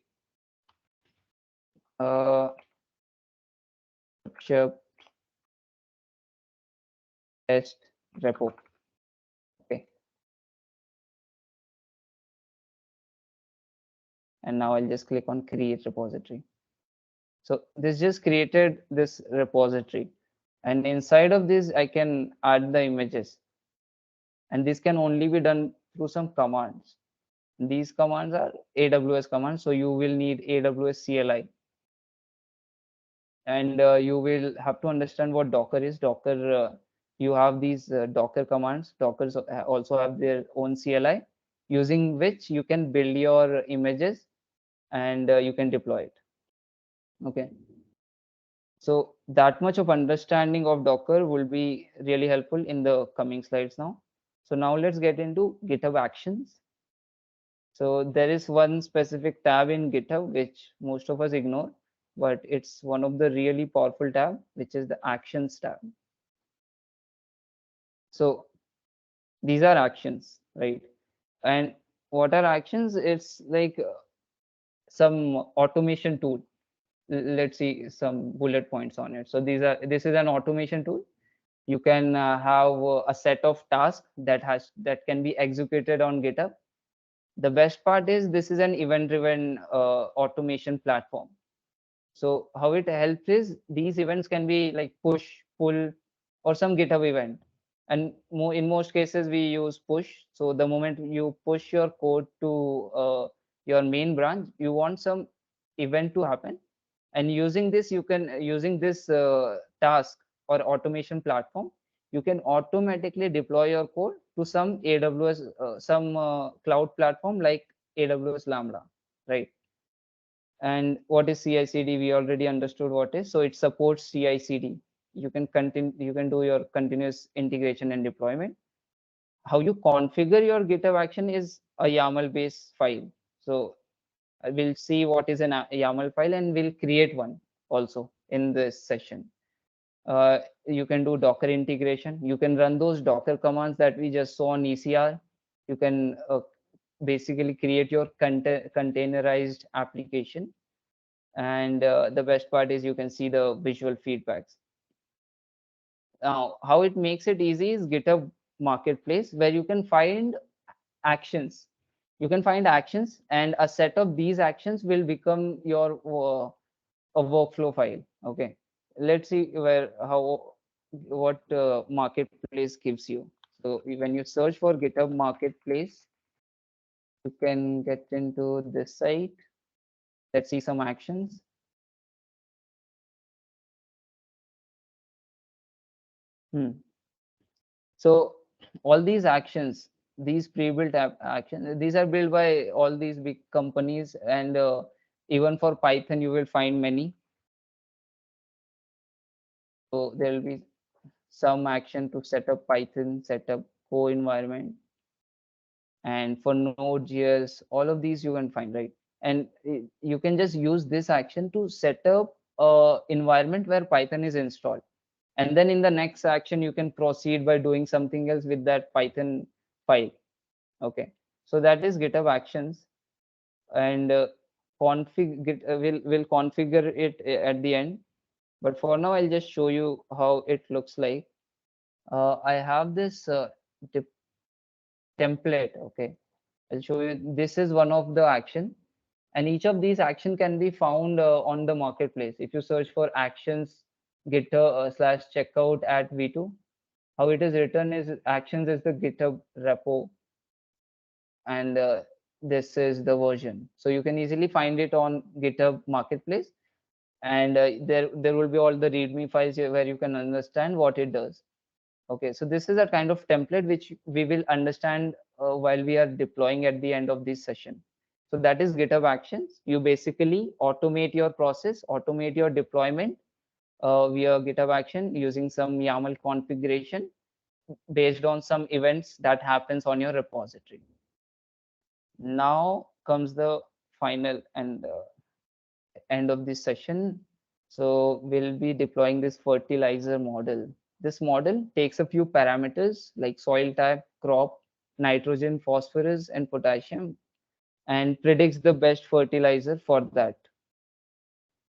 GupShup test repo. Okay. And now I'll just click on create repository. So this just created this repository, and inside of this I can add the images, and this can only be done through some commands. These commands are AWS commands, so you will need AWS CLI, and you will have to understand what Docker is. Docker, you have these Docker commands. Dockers also have their own CLI, using which you can build your images and you can deploy it. Okay. So that much of understanding of Docker will be really helpful in the coming slides now. So now let's get into GitHub Actions. So there is one specific tab in GitHub which most of us ignore, but it's one of the really powerful tab, which is the Actions tab. So these are actions, right? And what are actions? It's like some automation tool. Let's see some bullet points on it. So this is an automation tool. You can have a set of tasks that can be executed on GitHub. The best part is this is an event driven automation platform. So how it helps is these events can be like push, pull, or some GitHub event. And in most cases we use push. So the moment you push your code to your main branch, you want some event to happen, and using this using this task or automation platform, you can automatically deploy your code to some AWS some cloud platform like AWS Lambda, right? And what is CI/CD? We already understood what is. So it supports CI/CD. You can do your continuous integration and deployment. How you configure your GitHub action is a YAML based file. So I will see what is an YAML file, and we'll create one also in this session. You can do Docker integration. You can run those Docker commands that we just saw on ECR. You can basically create your containerized application. And the best part is you can see the visual feedbacks. Now, how it makes it easy is GitHub marketplace where you can find actions. You can find actions, and a set of these actions will become your a workflow file. Okay, let's see where how what marketplace gives you. So when you search for GitHub marketplace, you can get into this site. Let's see some actions. So all these actions, these pre-built actions, these are built by all these big companies, and even for Python, you will find many. So there will be some action to set up Python, set up co-environment, and for Node.js, all of these you can find, right? And you can just use this action to set up a environment where Python is installed. And then in the next action, you can proceed by doing something else with that Python file. Okay, so that is GitHub Actions, and config git will configure it at the end. But for now, I'll just show you how it looks like. I have this template. Okay, I'll show you. This is one of the action, and each of these action can be found on the marketplace. If you search for actions github slash checkout at v2, how it is written is actions is the GitHub repo, and this is the version. So you can easily find it on GitHub marketplace, and there will be all the readme files here where you can understand what it does. Okay, so this is a kind of template which we will understand while we are deploying at the end of this session. So that is GitHub Actions. You basically automate your process, automate your deployment via GitHub Action using some YAML configuration based on some events that happens on your repository. Now comes the final and end of this session. So we'll be deploying this fertilizer model. This model takes a few parameters like soil type, crop, nitrogen, phosphorus, and potassium, and predicts the best fertilizer for that.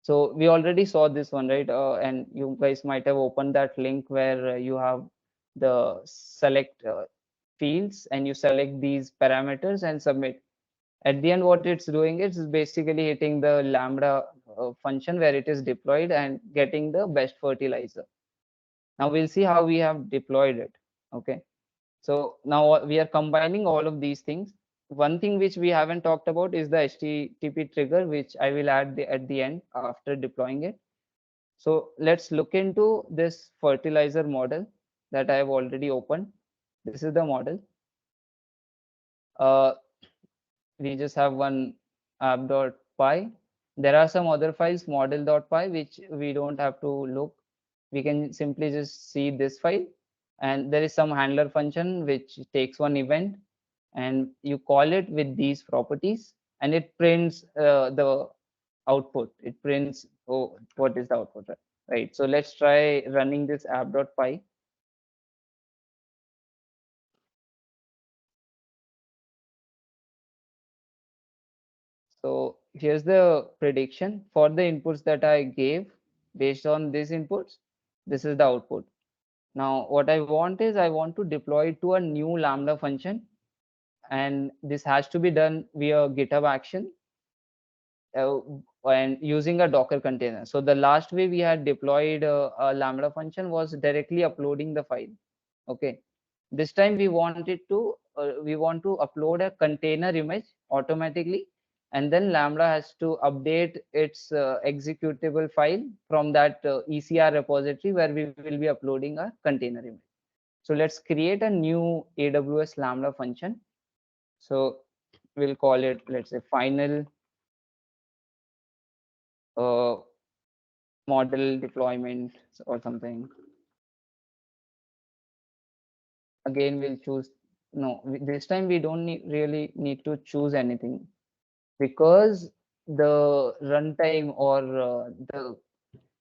So we already saw this one, right? And you guys might have opened that link where you have the select fields, and you select these parameters and submit. At the end, what it's doing is basically hitting the lambda function where it is deployed and getting the best fertilizer. Now we'll see how we have deployed it. Okay, so now we are combining all of these things. One thing which we haven't talked about is the HTTP trigger, which I will add at the end after deploying it. So let's look into this fertilizer model that I have already opened. This is the model. We just have one app.py. There are some other files, model.py, which we don't have to look. We can simply just see this file, and there is some handler function which takes one event, and you call it with these properties, and it prints the output. It prints, oh, what is the output, right? So let's try running this app.py. So here's the prediction for the inputs that I gave. Based on these inputs, this is the output. Now what I want is I want to deploy it to a new lambda function, and this has to be done via GitHub action uh, and using a Docker container. So the last way we had deployed a lambda function was directly uploading the file. Okay, this time we want to upload a container image automatically, and then lambda has to update its executable file from that ECR repository where we will be uploading a container image. So let's create a new AWS lambda function. So we'll call it, let's say, final uh, model deployment or something. Again, we'll choose, no, this time we don't really need to choose anything, because the runtime or the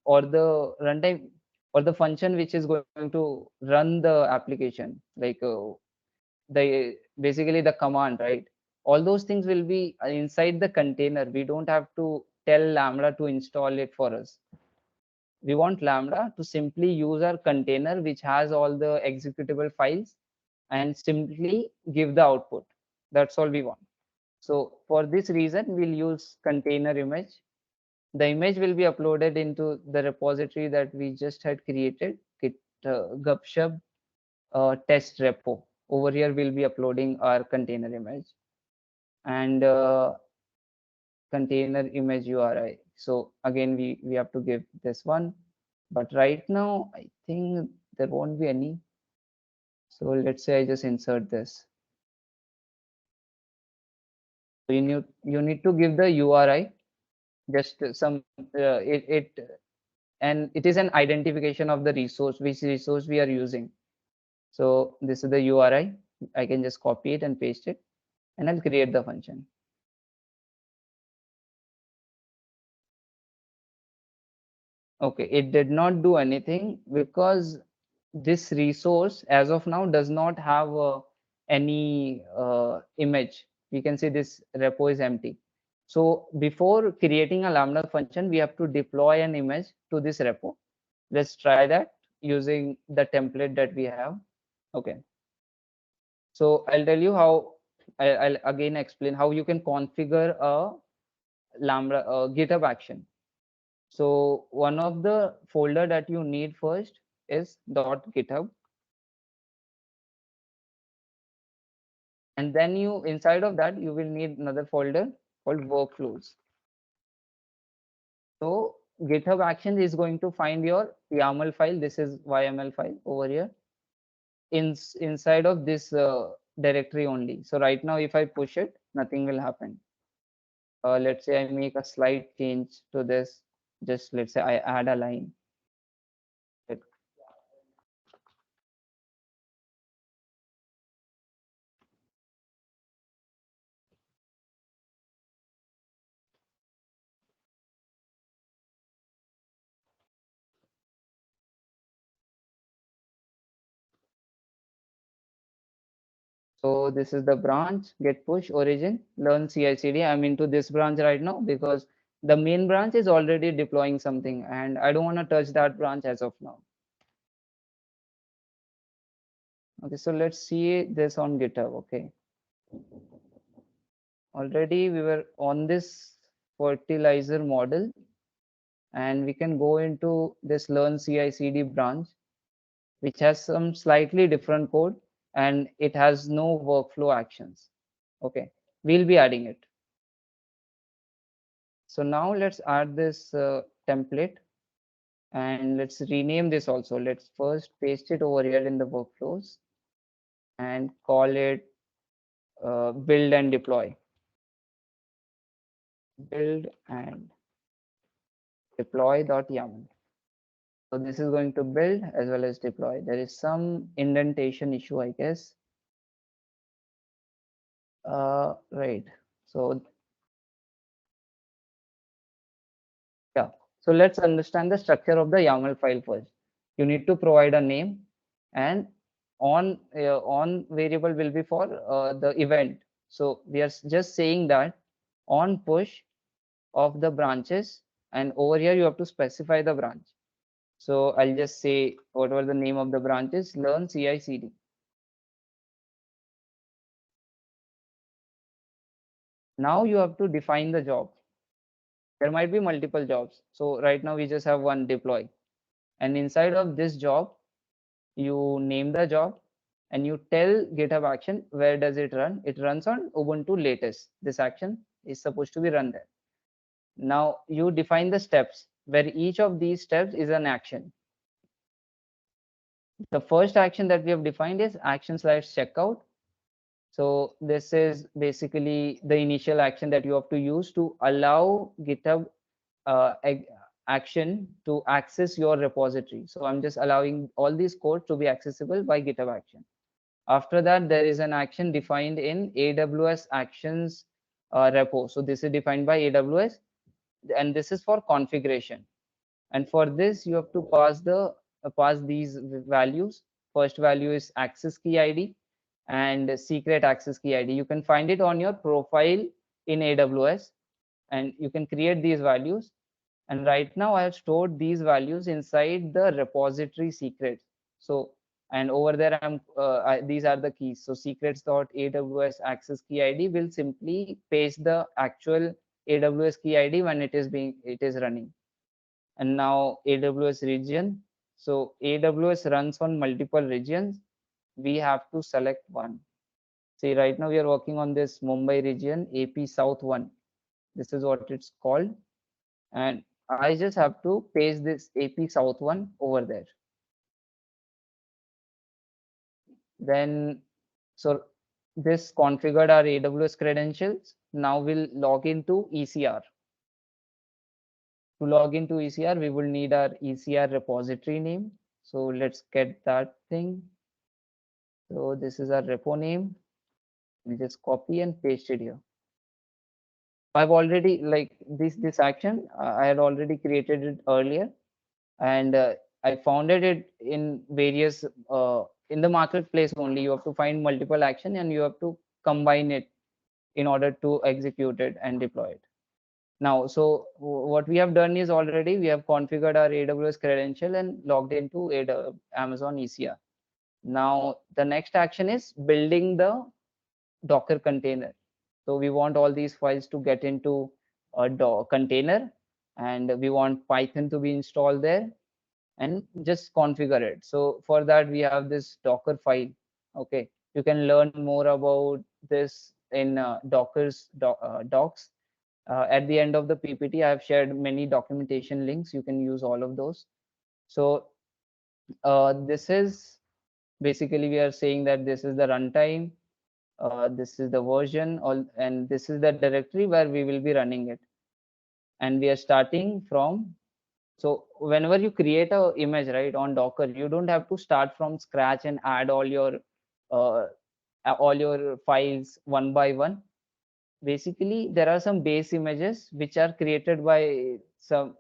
runtime or the function which is going to run the application, like the basically the command, right? All those things will be inside the container. We don't have to tell lambda to install it for us. We want lambda to simply use our container which has all the executable files, and simply give the output. That's all we want. So for this reason, we'll use container image. The image will be uploaded into the repository that we just had created, GupShup test repo. Over here, we'll be uploading our container image and container image URI. So again, we have to give this one. But right now, I think there won't be any. So let's say I just insert this. So you need to give the URI, just some and it is an identification of the resource, which resource we are using. So this is the URI. I can just copy it and paste it, and I'll create the function. Okay, it did not do anything because this resource as of now does not have any image. We can see this repo is empty. So before creating a Lambda function, we have to deploy an image to this repo. Let's try that using the template that we have. Okay. So I'll tell you how, I'll again explain how you can configure a Lambda GitHub action. So one of the folder that you need first is .github. And then you, inside of that, you will need another folder called workflows. So GitHub Actions is going to find your YAML file. This is YML file over here inside of this directory only. So right now, if I push it, nothing will happen. Let's say I make a slight change to this. Just let's say I add a line. So this is the branch, get push origin, learn CI/CD. I'm into this branch right now because the main branch is already deploying something and I don't want to touch that branch as of now. Okay, so let's see this on GitHub. Okay. Already we were on this fertilizer model and we can go into this learn CI/CD branch, which has some slightly different code and it has no workflow actions. Okay, we'll be adding it. So now let's add this template and let's rename this also. Let's first paste it over here in the workflows and call it build and deploy. Build and deploy.yaml. So this is going to build as well as deploy. There is some indentation issue, I guess. Right. So yeah. So let's understand the structure of the YAML file first. You need to provide a name, and on variable will be for the event. So we are just saying that on push of the branches, and over here you have to specify the branch. So I'll just say whatever the name of the branch is, learn CI/CD. Now you have to define the job. There might be multiple jobs. So right now we just have one deploy. And inside of this job, you name the job and you tell GitHub action where does it run. It runs on Ubuntu latest. This action is supposed to be run there. Now you define the steps where each of these steps is an action. The first action that we have defined is action/checkout. So this is basically the initial action that you have to use to allow GitHub action to access your repository. So I'm just allowing all these codes to be accessible by GitHub action. After that, there is an action defined in AWS actions repo. So this is defined by AWS, and this is for configuration. And for this, you have to pass these values. First value is access key ID and secret access key ID. You can find it on your profile in AWS, and you can create these values. And right now I have stored these values inside the repository secrets. So And over there, these are the keys. So secrets.aws access key ID will simply paste the actual AWS key ID when it is running. And now AWS region. So AWS runs on multiple regions. We have to select one. See, right now we are working on this Mumbai region, AP South 1. This is what it's called. And I just have to paste this AP South 1 over there. Then, so this configured our AWS credentials. Now we'll log into ECR. To log into ECR, we will need our ECR repository name. So let's get that thing. So this is our repo name. We just copy and paste it here. I've already like this action. I had already created it earlier, and I founded it in various in the marketplace only. You have to find multiple action and you have to combine it in order to execute it and deploy it. Now, so what we have done is already we have configured our AWS credential and logged into Amazon ECR. Now, the next action is building the Docker container. So we want all these files to get into a container, and we want Python to be installed there and just configure it. So for that, we have this Docker file. Okay, you can learn more about this in docs. At the end of the PPT, I have shared many documentation links. You can use all of those. So this is basically, we are saying that this is the runtime, this is the version, and this is the directory where we will be running it. And we are starting from, so whenever you create a image, right, on Docker, you don't have to start from scratch and add uh, all your files one by one. Basically, there are some base images which are created by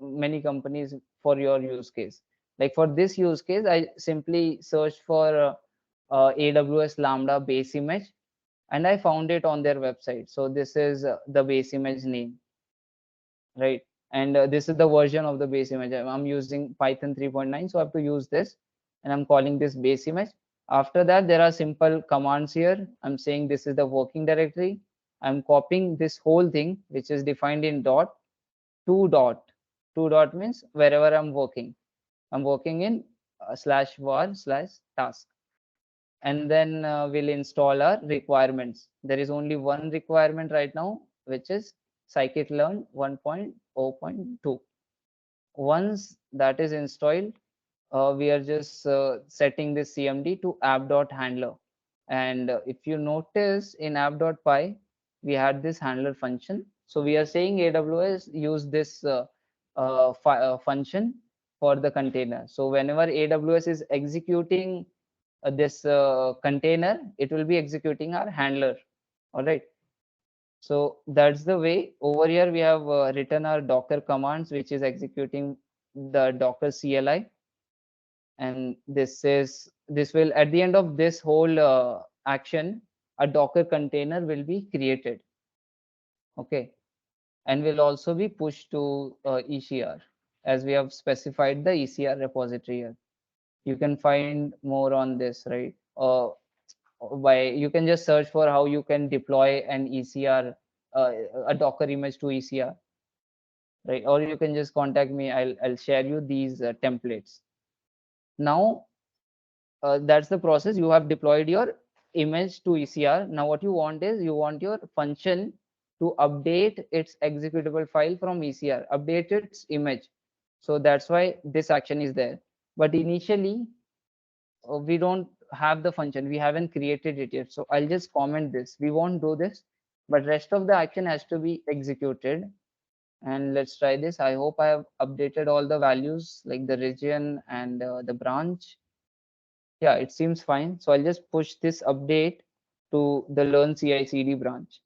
many companies for your use case. Like for this use case, I simply searched for AWS Lambda base image, and I found it on their website. So this is the base image name, right? And this is the version of the base image. I'm using Python 3.9, so I have to use this, and I'm calling this base image. After that, there are simple commands here. I'm saying this is the working directory. I'm copying this whole thing, which is defined in two dot. Two dot means wherever I'm working. I'm working in /var/task. And then we'll install our requirements. There is only one requirement right now, which is scikit-learn 1.0.2. Once that is installed, we are just setting this CMD to app.handler. And if you notice in app.py, we had this handler function. So we are saying AWS use this function for the container. So whenever AWS is executing this container, it will be executing our handler. All right. So that's the way. Over here, we have written our Docker commands, which is executing the Docker CLI. And this will, at the end of this whole action, a Docker container will be created. Okay. And will also be pushed to ECR, as we have specified the ECR repository here. You can find more on this, right? By you can just search for how you can deploy an ECR, a Docker image to ECR, right? Or you can just contact me. I'll share you these templates. Now that's the process. You have deployed your image to ECR. Now what you want is you want your function to update its executable file from ECR, update its image. So that's why this action is there. But initially, we don't have the function, we haven't created it yet. So I'll just comment this, we won't do this, but rest of the action has to be executed. And let's try this. I hope I have updated all the values, like the region and the branch. Yeah, it seems fine. So I'll just push this update to the learn CI/CD branch.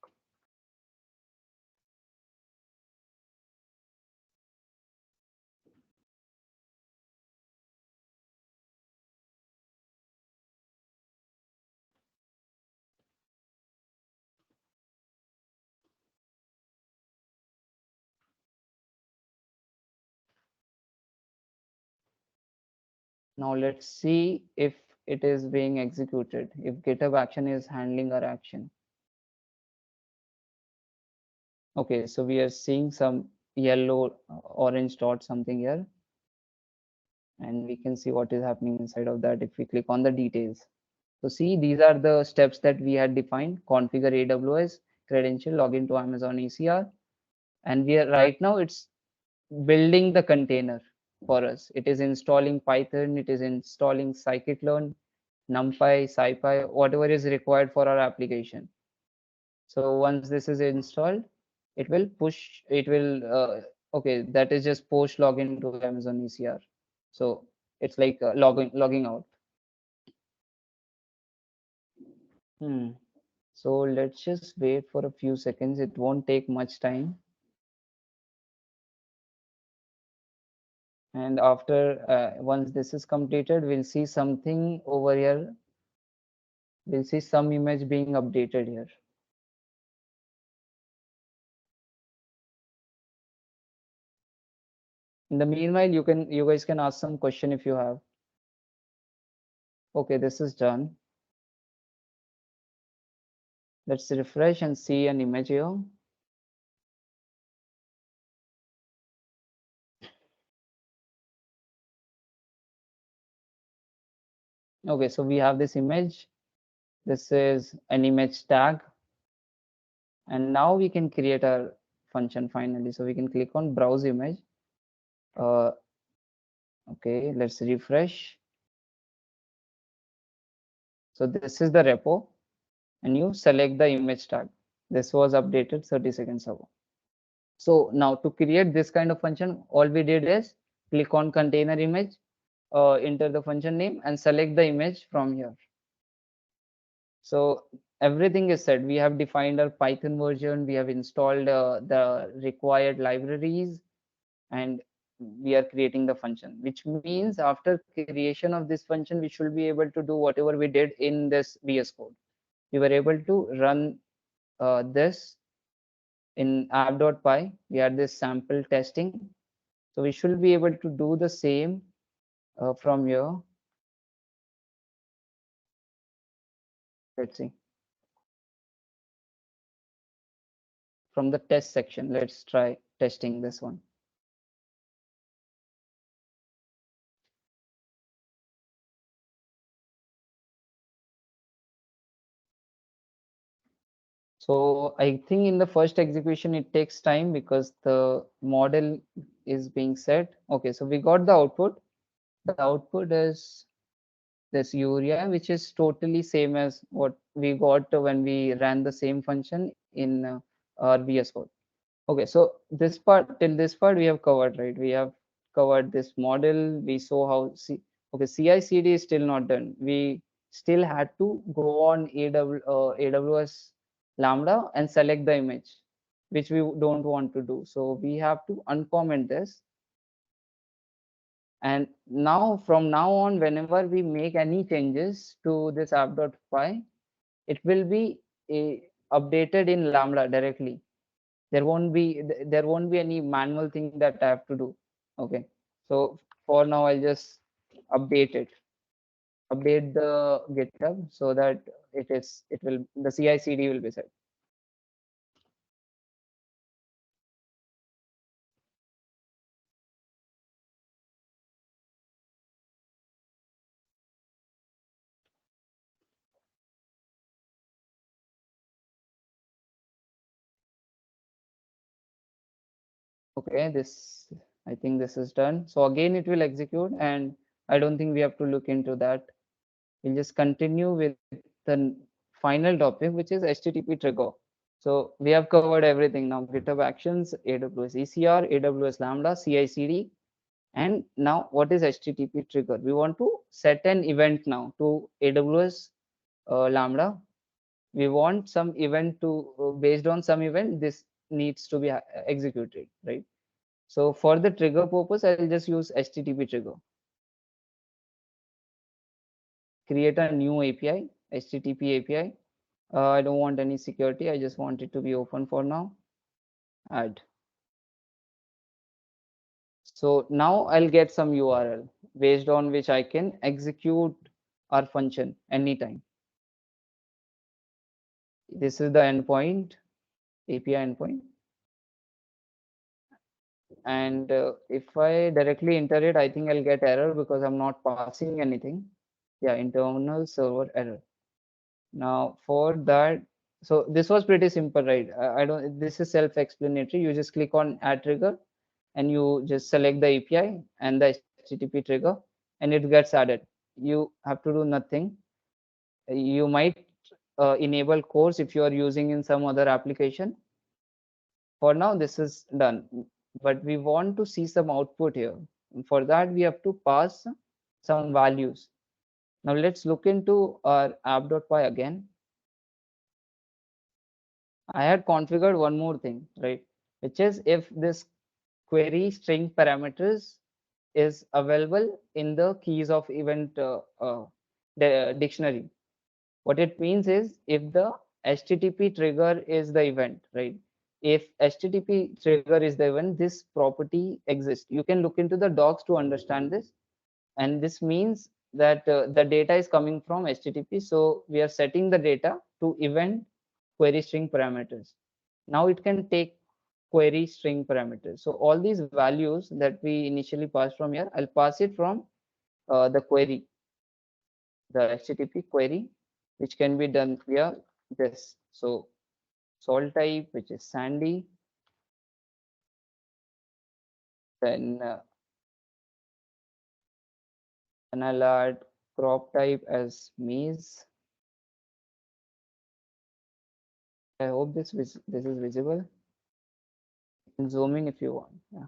Now let's see if it is being executed, if GitHub action is handling our action. Okay, so we are seeing some yellow, orange dot something here, and we can see what is happening inside of that if we click on the details. So see, these are the steps that we had defined: configure AWS credential, login to Amazon ECR, and we are right now it's building the container for us. It is installing Python, it is installing scikit-learn, NumPy, SciPy, whatever is required for our application. So once this is installed, it will push, it will, okay, that is just post login to Amazon ECR. So it's like logging out. So let's just wait for a few seconds. It won't take much time. And after, once this is completed, we'll see something over here. We'll see some image being updated here. In the meanwhile, you guys can ask some question if you have. Okay, this is done. Let's refresh and see an image here. Okay, so we have this image. This is an image tag. And now we can create our function finally. So we can click on browse image. Okay, let's refresh. So this is the repo, and you select the image tag. This was updated 30 seconds ago. So now to create this kind of function, all we did is click on container image, enter the function name, and select the image from here. So everything is set. We have defined our Python version, we have installed the required libraries, and we are creating the function, which means after creation of this function, we should be able to do whatever we did in this VS Code. We were able to run this in app.py. We had this sample testing. So we should be able to do the same from here. Let's see. From the test section, let's try testing this one. So I think in the first execution, it takes time because the model is being set. Okay, so we got the output. The output is this urea, which is totally same as what we got when we ran the same function in our VS Code. Okay, so this part, till this part we have covered, right? We have covered this model. We saw how okay, CI/CD is still not done. We still had to go on AWS Lambda and select the image, which we don't want to do. So we have to uncomment this. And now from now on, whenever we make any changes to this app.py, it will be updated in Lambda directly. There won't be any manual thing that I have to do. Okay, so for now I'll just update the GitHub so that the CI/CD will be set. Okay, I think this is done. So again it will execute, and I don't think we have to look into that. We'll just continue with the final topic, which is HTTP trigger. So we have covered everything now: GitHub Actions, AWS ECR, AWS Lambda, CI/CD. And now what is HTTP trigger? We want to set an event now to AWS Lambda. We want some event to, based on some event, this needs to be executed, right? So for the trigger purpose, I'll just use HTTP trigger. Create a new API, HTTP API. I don't want any security. I just want it to be open for now. Add. So now I'll get some URL based on which I can execute our function anytime. This is the endpoint, API endpoint. And if I directly enter it, I think I'll get error because I'm not passing anything. Yeah, internal server error. Now for that, so this was pretty simple, right? I don't, this is self-explanatory. You just click on add trigger and you just select the API and the HTTP trigger and it gets added. You have to do nothing. You might enable course if you are using in some other application. For now, this is done, but we want to see some output here. For that, we have to pass some values. Now let's look into our app.py again. I had configured one more thing, right? Which is if this query string parameters is available in the keys of event dictionary. What it means is if the HTTP trigger is the event, right? If HTTP trigger is the event, this property exists. You can look into the docs to understand this. And this means that the data is coming from HTTP. So we are setting the data to event query string parameters. Now it can take query string parameters. So all these values that we initially passed from here, I'll pass it from the query, the HTTP query, which can be done via this. So salt type, which is sandy, then and I'll add crop type as maize. I hope this is visible. You can zoom in if you want. Yeah.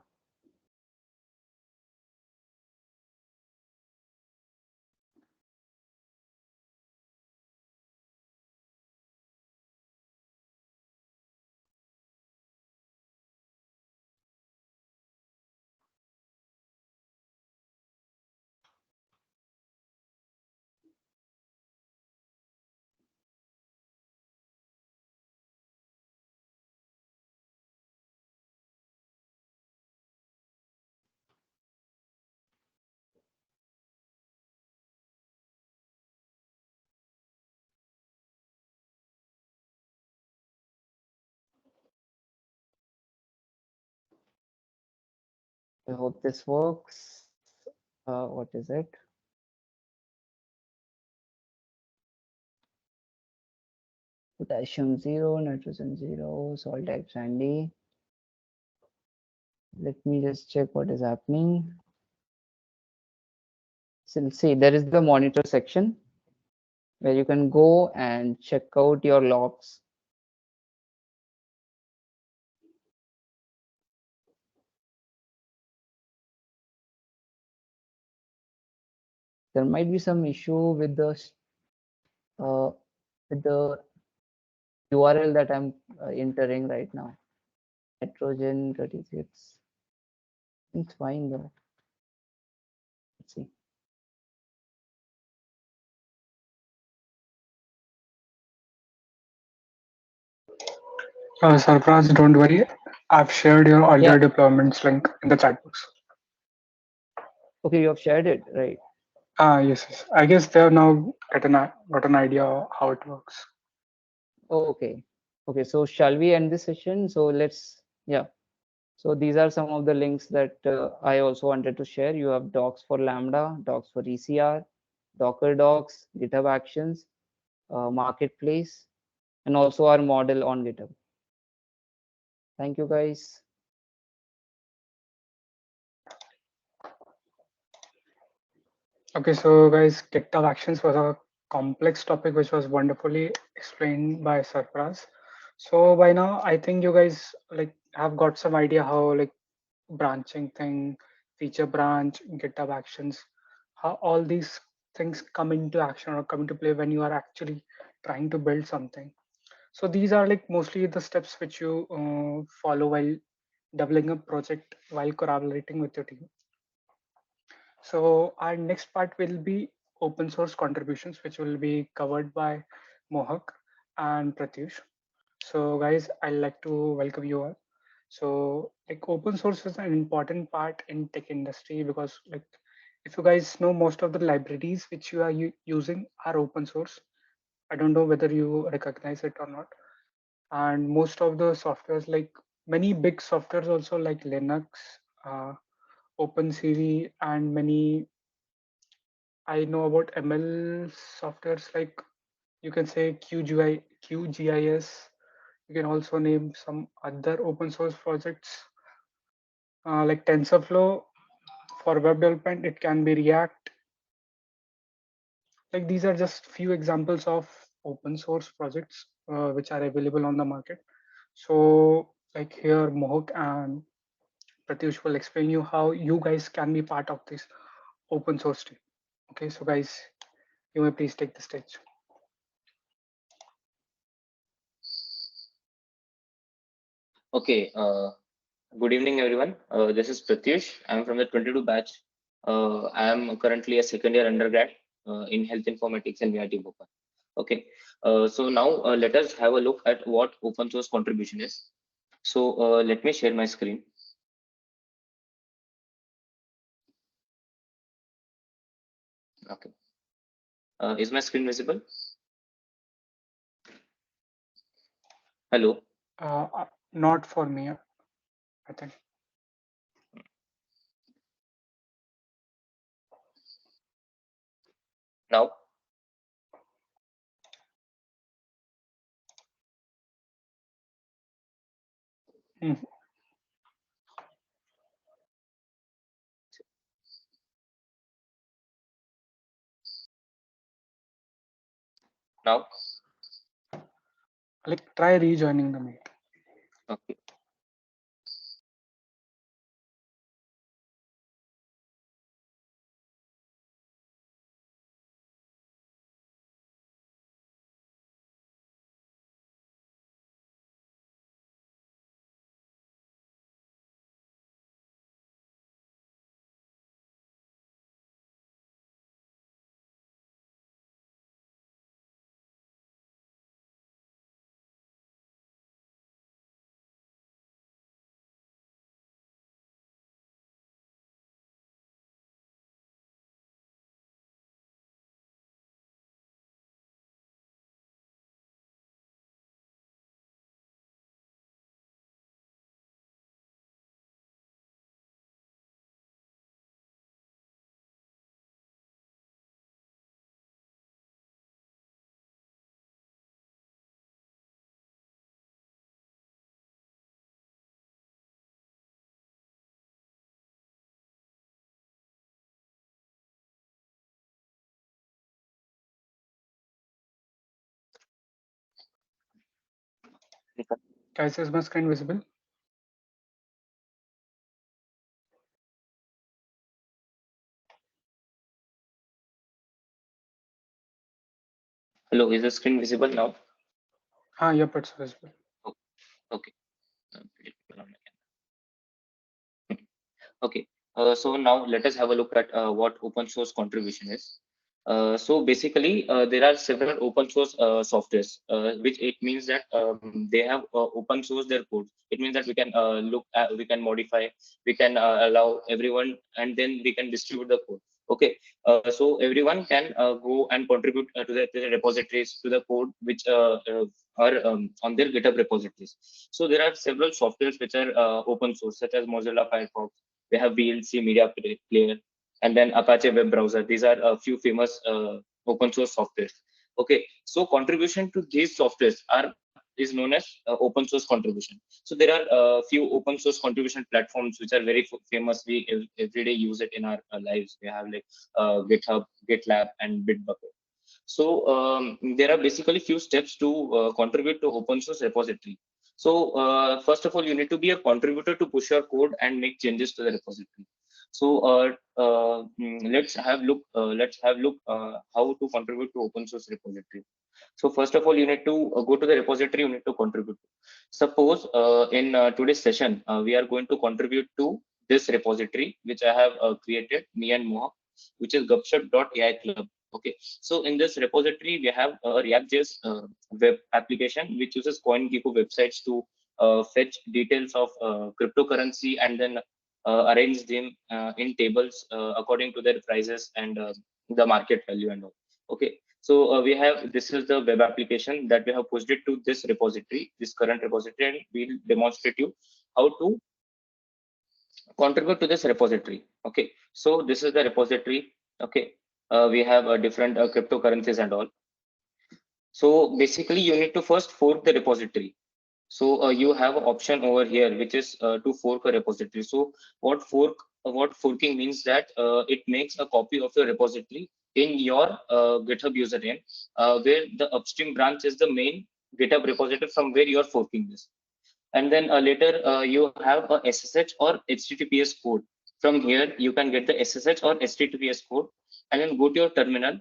I hope this works. What is it? Potassium 0, nitrogen 0, salt type sandy. Let me just check what is happening. So see, there is the monitor section where you can go and check out your logs. There might be some issue with uh, the URL that I'm entering right now. Nitrogen 36. It's fine though. Let's see. Sarfraz, don't worry. I've shared your earlier Yeah. deployments link in the chat box. Okay, you have shared it, right? Yes, yes. I guess they have now got an idea how it works. Oh, okay. Okay, so shall we end this session? So let's, yeah. So these are some of the links that I also wanted to share. You have docs for Lambda, docs for ECR, Docker docs, GitHub Actions, Marketplace, and also our model on GitHub. Thank you, guys. Okay, so guys, GitHub Actions was a complex topic which was wonderfully explained by Sarfraz. So by now, I think you guys like have got some idea how like branching thing, feature branch, GitHub Actions, how all these things come into action or come into play when you are actually trying to build something. So these are like mostly the steps which you follow while developing a project while collaborating with your team. So our next part will be open source contributions, which will be covered by Mohak and Pratyush. So guys, I'd like to welcome you all. So like open source is an important part in tech industry because like if you guys know, most of the libraries which you are using are open source. I don't know whether you recognize it or not. And most of the softwares, like many big softwares also like Linux, uh, OpenCV, and many, I know about ML softwares like, you can say QGIS. You can also name some other open source projects like TensorFlow for web development. It can be React. Like these are just few examples of open source projects which are available on the market. So like here, Mohak and Pratyush will explain you how you guys can be part of this open source team. Okay, so guys, you may please take the stage. Okay, good evening, everyone. This is Pratyush. I'm from the 22 batch. I am currently a second year undergrad in health informatics in VIT Bhopal. Okay, so now let us have a look at what open source contribution is. So let me share my screen. Okay, is my screen visible? Hello. Not for me, I think. Now. Mhm. Now. Like try rejoining the meet. Okay. Guys, is my screen visible? Hello. Is the screen visible now? Yep, it's visible. Okay. Okay, so now let us have a look at what open source contribution is. So basically, there are several open source softwares, which it means that they have open source their code. It means that we can look at, we can modify, we can allow everyone, and then we can distribute the code. Okay, so everyone can go and contribute to the repositories, to the code which are on their GitHub repositories. So there are several softwares which are open source, such as Mozilla Firefox. We have VLC Media Player, and then Apache Web Browser. These are a few famous open source softwares. Okay, so contribution to these softwares is known as open source contribution. So there are a few open source contribution platforms which are very famous. We every day use it in our lives. We have like GitHub, GitLab, and Bitbucket. So there are basically few steps to contribute to open source repository. So first of all, you need to be a contributor to push your code and make changes to the repository. So let's have look how to contribute to open source repository. So first of all, you need to go to the repository. You need to contribute. Suppose in today's session, we are going to contribute to this repository which I have created, me and Mohak, which is GupShup.ai Club. Okay, so in this repository, we have a React.js web application which uses CoinGecko websites to fetch details of cryptocurrency and then arrange them in tables according to their prices and the market value and all. Okay, so we have, this is the web application that we have pushed it to this repository, this current repository, and we'll demonstrate you how to contribute to this repository. Okay, so this is the repository. Okay, we have different cryptocurrencies and all. So basically, you need to first fork the repository. So you have an option over here, which is to fork a repository. So what forking means that it makes a copy of your repository in your GitHub username, where the upstream branch is the main GitHub repository from where you are forking this. And then later you have a SSH or HTTPS code. From here, you can get the SSH or HTTPS code, and then go to your terminal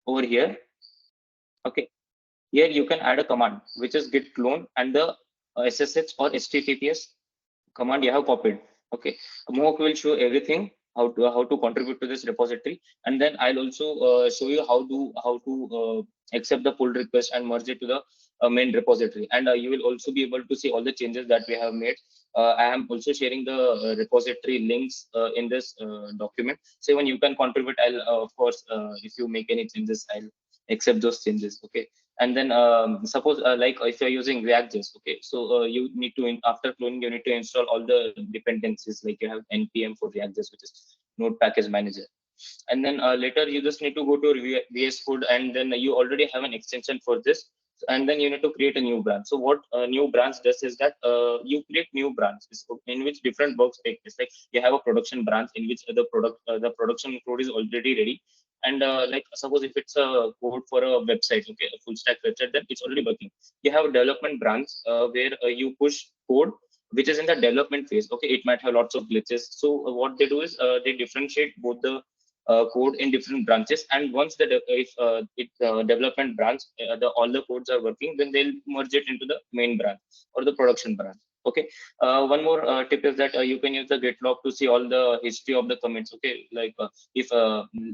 over here. Okay, here you can add a command, which is git clone, and the SSH or HTTPS command you have copied. Okay, Mohawk will show everything how to contribute to this repository, and then I'll also show you how to accept the pull request and merge it to the main repository, and you will also be able to see all the changes that we have made. I am also sharing the repository links in this document, so when you can contribute, I'll of course if you make any changes, I'll accept those changes. Okay, and then suppose like if you're using React.js, okay, so you need to after cloning, you need to install all the dependencies, like you have npm for React.js, which is node package manager, and then later you just need to go to VS Code, and then you already have an extension for this, and then you need to create a new branch. So what new branch does is that you create new branches in which different works take place. Like you have a production branch in which the production code is already ready, and like suppose if it's a code for a website, okay, a full stack website, then it's already working. You have a development branch where you push code which is in the development phase. Okay, it might have lots of glitches. So what they do is they differentiate both the code in different branches, and once the if it development branch all the codes are working, then they'll merge it into the main branch or the production branch. Okay, one more tip is that you can use the git log to see all the history of the commits. Okay, like if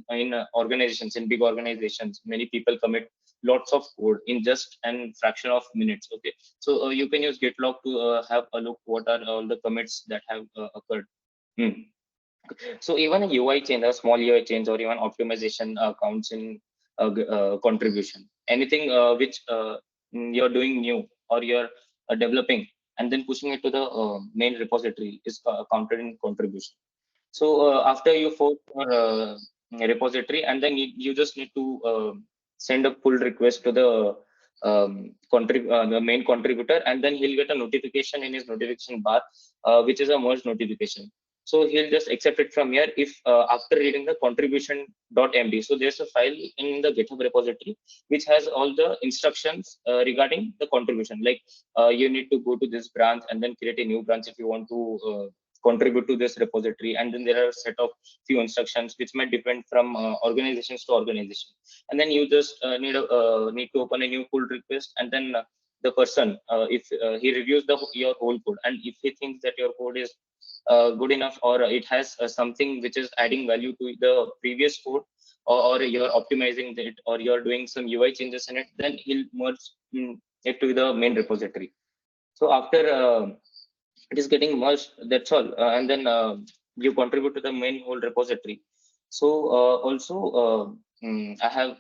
in organizations, in big organizations, many people commit lots of code in just an fraction of minutes. Okay, so you can use git log to have a look what are all the commits that have occurred. So even a UI change, a small UI change, or even optimization counts in contribution. Anything which you're doing new or you're developing and then pushing it to the main repository is counted in contribution. So after you fork your repository, and then you just need to send a pull request to the main contributor, and then he'll get a notification in his notification bar, which is a merge notification. So he'll just accept it from here if after reading the contribution.md. So there's a file in the GitHub repository which has all the instructions regarding the contribution. Like you need to go to this branch and then create a new branch if you want to contribute to this repository, and then there are a set of few instructions which might depend from organizations to organization, and then you just need to open a new pull request, and then the person if he reviews your whole code, and if he thinks that your code is good enough, or it has something which is adding value to the previous code, or you're optimizing it, or you're doing some UI changes in it, then he'll merge it to the main repository. So after it is getting merged, that's all, and then you contribute to the main whole repository. So also I have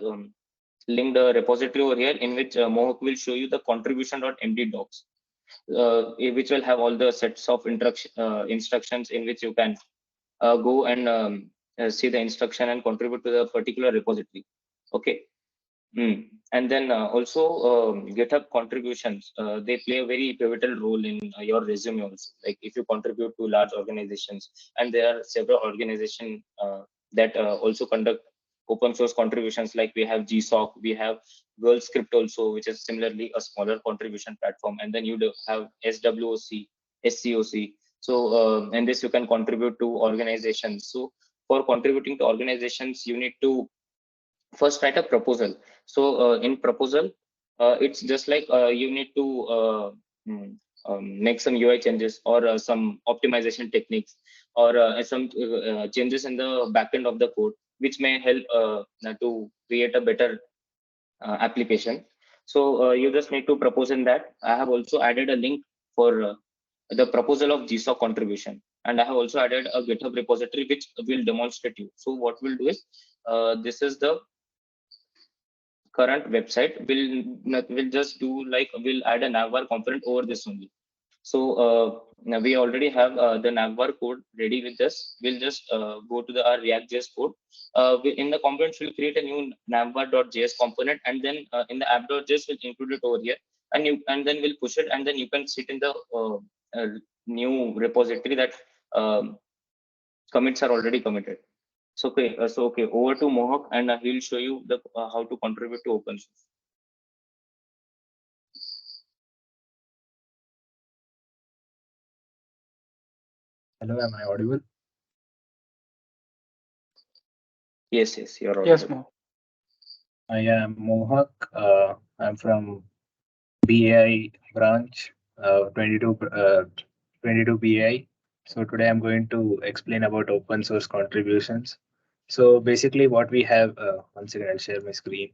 linked a repository over here in which Mohawk will show you the contribution.md docs, which will have all the sets of instructions in which you can go and see the instruction and contribute to the particular repository. Okay. And then also GitHub contributions, they play a very pivotal role in your resume also. Like if you contribute to large organizations, and there are several organizations that also conduct open source contributions, like we have GSOC, we have GirlScript also, which is similarly a smaller contribution platform, and then you do have SWOC, SCOC. So and this you can contribute to organizations. So for contributing to organizations, you need to first write a proposal. So in proposal, it's just like you need to make some UI changes, or some optimization techniques, or some changes in the backend of the code, which may help to create a better application. So you just need to propose in that. I have also added a link for the proposal of GSOC contribution. and I have also added a GitHub repository which will demonstrate you. So what we'll do is, this is the current website. We'll just do like, we'll add a navbar component over this only. So now we already have the navbar code ready with us. We'll just go to our React.js code. In the components, we'll create a new navbar.js component, and then in the app.js, we'll include it over here, and then we'll push it, and then you can sit in the new repository that um, commits are already committed. So okay, over to Mohawk, and he'll show you the how to contribute to open source. Hello, am I audible? Yes, you're audible. Yes, Mo. I am Mohak. I'm from BAI branch, 22 BAI. So today I'm going to explain about open source contributions. So basically what we have, once again, I'll share my screen.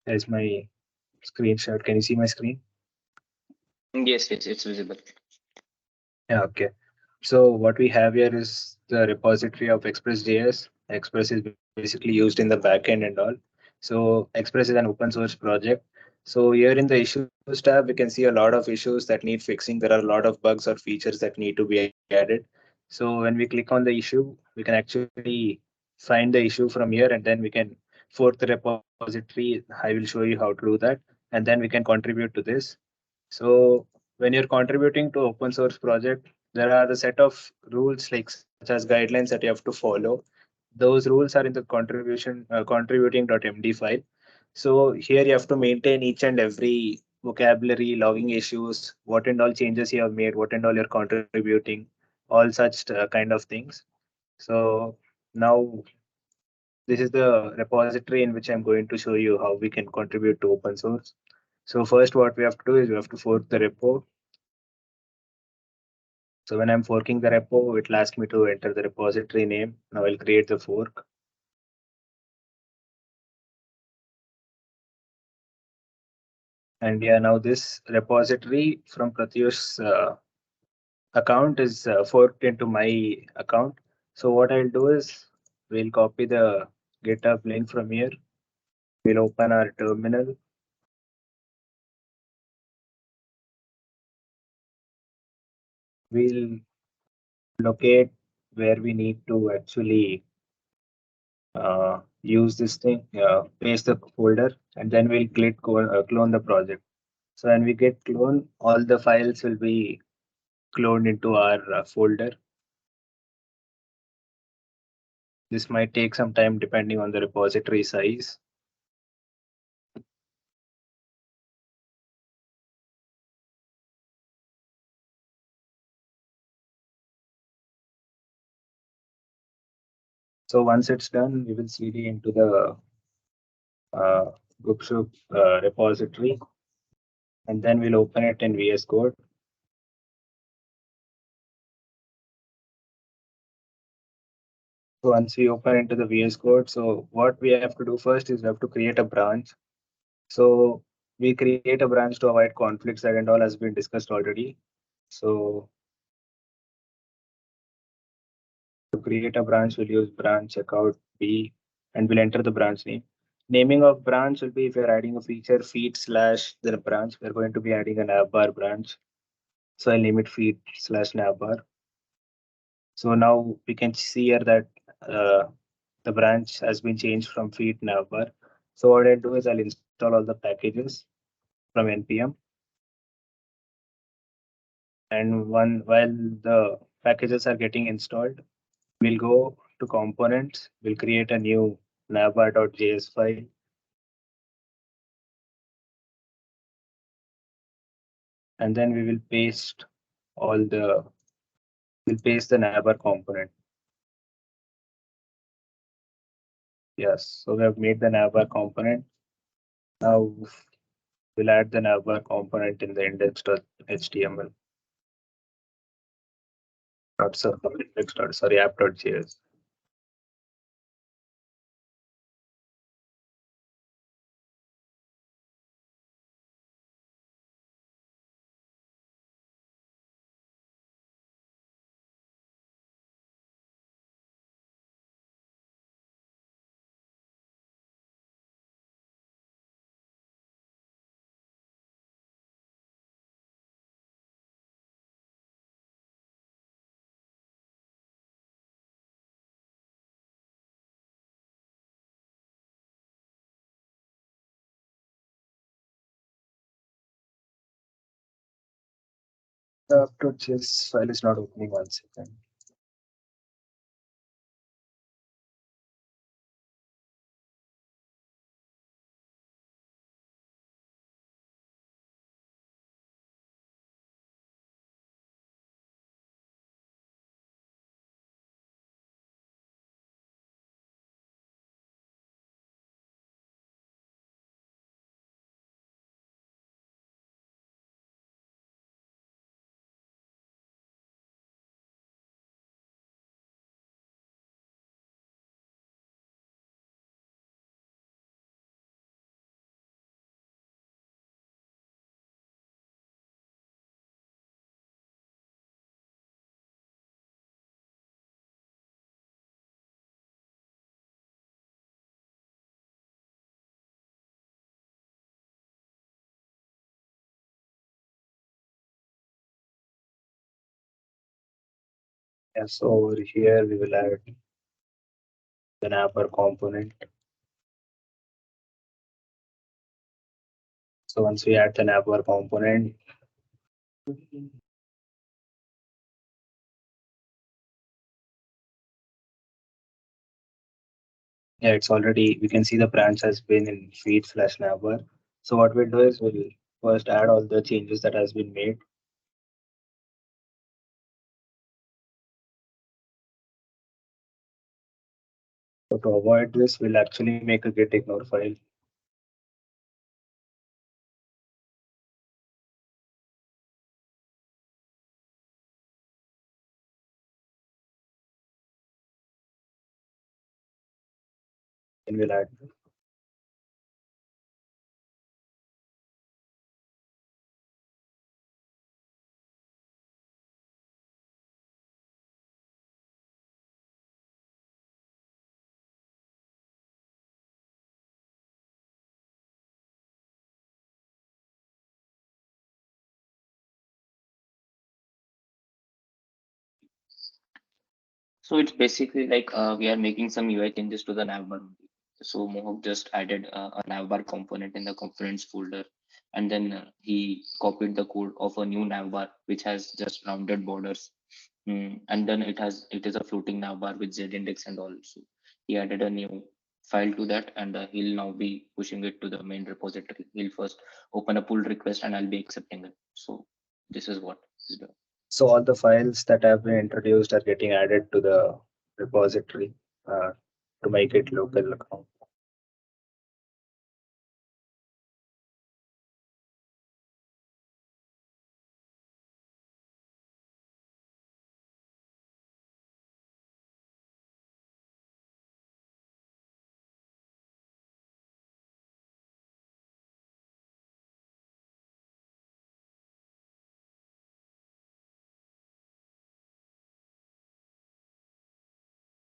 There's my screenshot. Can you see my screen? Yes, it's visible. Yeah, okay. So what we have here is the repository of Express.js. Express is basically used in the backend and all. So Express is an open source project. So here in the issues tab, we can see a lot of issues that need fixing. There are a lot of bugs or features that need to be added. So when we click on the issue, we can actually find the issue from here, and then we can fork the repository. I will show you how to do that, and then we can contribute to this. So when you're contributing to open source project, there are a set of rules like such as guidelines that you have to follow. Those rules are in the contribution contributing.md file. So here you have to maintain each and every vocabulary, logging issues, what and all changes you have made, what and all you're contributing, all such kind of things. So now this is the repository in which I'm going to show you how we can contribute to open source. So first what we have to do is we have to fork the repo. So when I'm forking the repo, it will ask me to enter the repository name. Now I'll create the fork. And yeah, now this repository from Pratyush's account is forked into my account. So what I'll do is we'll copy the GitHub link from here. We'll open our terminal. We'll locate where we need to actually use this thing, paste the folder, and then we'll click clone the project. So when we get clone, all the files will be cloned into our folder. This might take some time depending on the repository size. So once it's done, we will cd into the GupShup repository, and then we'll open it in VS Code. So once we open into the VS Code, so what we have to do first is we have to create a branch. So we create a branch to avoid conflicts, that and all has been discussed already. So to create a branch, we'll use branch checkout B, and we'll enter the branch name. Naming of branch will be if you're adding a feature feed slash the branch, we're going to be adding a navbar branch. So I'll name it feed slash navbar. So now we can see here that the branch has been changed from feed navbar. So what I'll do is I'll install all the packages from npm. And while the packages are getting installed, we'll go to components. We'll create a new navbar.js file. And then we will paste we'll paste the navbar component. Yes, so we have made the navbar component. Now we'll add the navbar component in the index.html. Sorry, app.js. The .js file is not opening. 1 second. Yeah, so over here we will add the navbar component. So once we add the navbar component, yeah, it's already, we can see the branch has been in feed/navbar. So what we'll do is we'll first add all the changes that has been made. So to avoid this, we'll actually make a git ignore file. And we'll add. So it's basically like we are making some UI changes to the navbar. So Mohawk just added a navbar component in the components folder, and then he copied the code of a new navbar which has just rounded borders. And then it is a floating navbar with Z index and all. So he added a new file to that, and he'll now be pushing it to the main repository. He'll first open a pull request, and I'll be accepting it. So this is what is done. So all the files that have been introduced are getting added to the repository uh, to make it local account.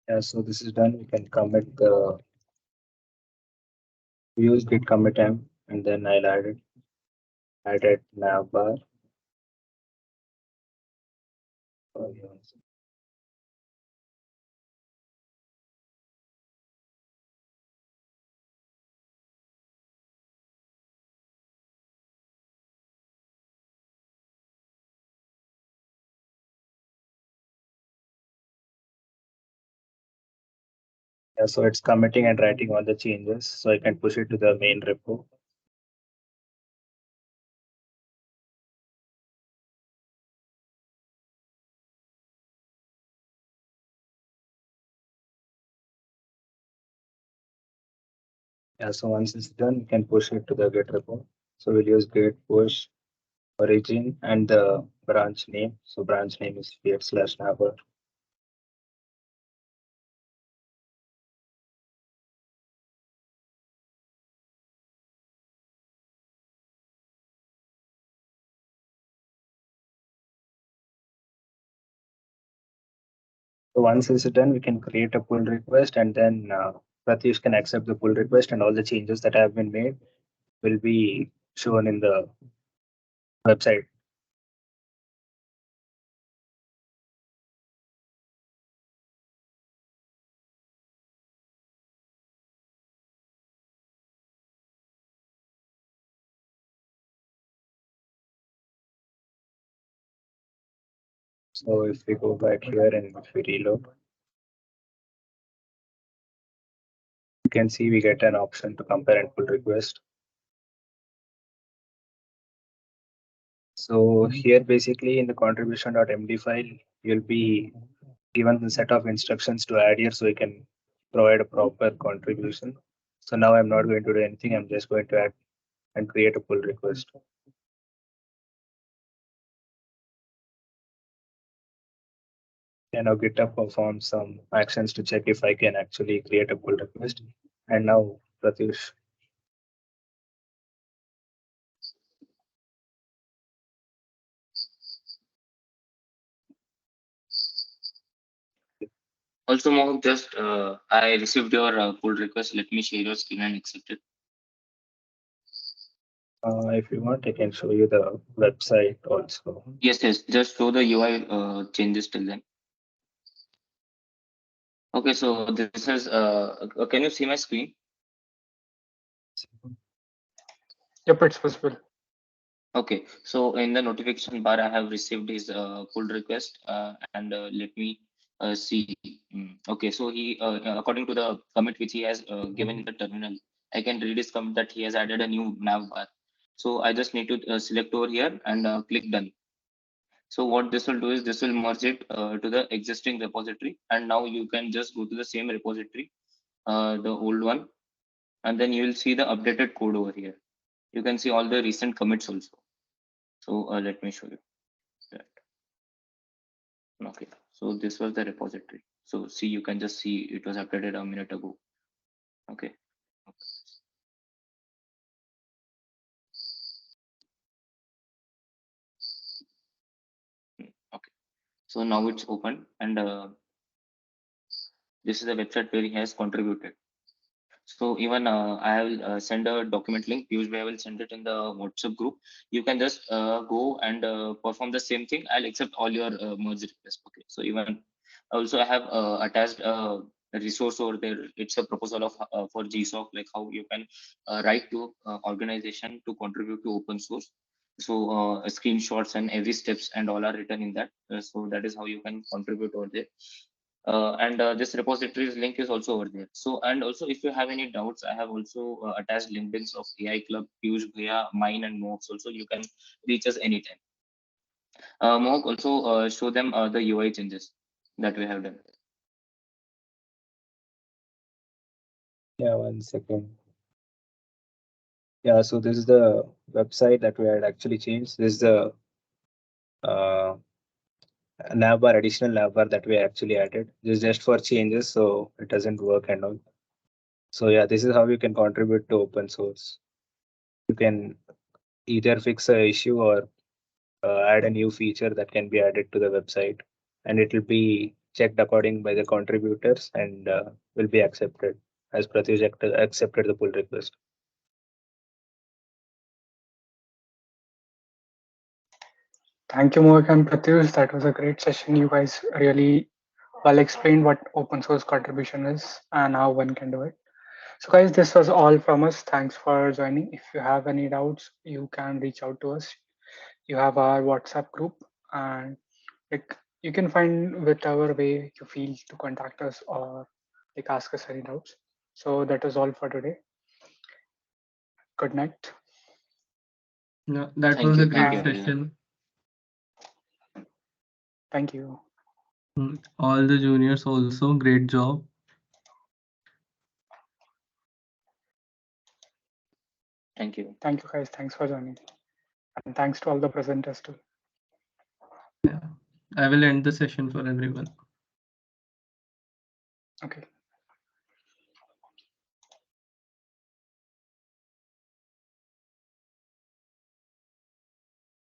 Yeah, so this is done. We can commit the use git commit m, and then I'll added navbar. Oh, yeah. Yeah, so it's committing and writing all the changes, so I can push it to the main repo. Yeah, so once it's done, we can push it to the Git repo. So we'll use git push origin and the branch name. So branch name is fiat/navbar. So once it's done, we can create a pull request, and then Pratish can accept the pull request, and all the changes that have been made will be shown in the website. So if we go back here and if we reload, you can see we get an option to compare and pull request. So here basically in the contribution.md file, you'll be given a set of instructions to add here so you can provide a proper contribution. So now I'm not going to do anything. I'm just going to add and create a pull request. And now GitHub performs some actions to check if I can actually create a pull request. And now Pratyush. Also, Mohak, just I received your pull request. Let me share your screen and accept it. If you want, I can show you the website also. Yes, yes. Just show the UI changes till then. Okay, so this is. Can you see my screen? Yep, it's visible. Okay, so in the notification bar, I have received his pull request, and let me see. Okay, so he, according to the commit which he has given in the terminal, I can read his commit that he has added a new nav bar. So I just need to select over here and click done. So what this will do is this will merge it to the existing repository, and now you can just go to the same repository, the old one, and then you will see the updated code over here. You can see all the recent commits also. So let me show you that. Okay, so this was the repository. So see, you can just see it was updated a minute ago. Okay. Okay. So now it's open, and this is the website where he has contributed. So even I will send a document link. Usually I will send it in the WhatsApp group. You can just go and perform the same thing. I'll accept all your merge requests. Okay. So even also I have attached a resource over there. It's a proposal of for GSOC, like how you can write to organization to contribute to open source. So screenshots and every steps and all are written in that. So that is how you can contribute over there. And this repository's link is also over there. So, and also if you have any doubts, I have also attached LinkedIn's of AI Club, Piyush Bhaiya, mine and Mohak's also. You can reach us anytime. Mohak, also show them the UI changes that we have done. Yeah, 1 second. Yeah, so this is the website that we had actually changed. This is the navbar, additional navbar that we actually added. This is just for changes, so it doesn't work and all. So yeah, this is how you can contribute to open source. You can either fix a issue or add a new feature that can be added to the website, and it will be checked according by the contributors and will be accepted as Pratyush accepted the pull request. Thank you, Mohak and Pratyush. That was a great session. You guys really well explained what open source contribution is and how one can do it. So, guys, this was all from us. Thanks for joining. If you have any doubts, you can reach out to us. You have our WhatsApp group, and like you can find whichever way you feel to contact us or like ask us any doubts. So that is all for today. Good night. Yeah, that Thank was a you. great Thank you, everyone. session. Thank you. All the juniors also, great job. Thank you. Thank you, guys. Thanks for joining. And thanks to all the presenters too. Yeah, I will end the session for everyone. Okay.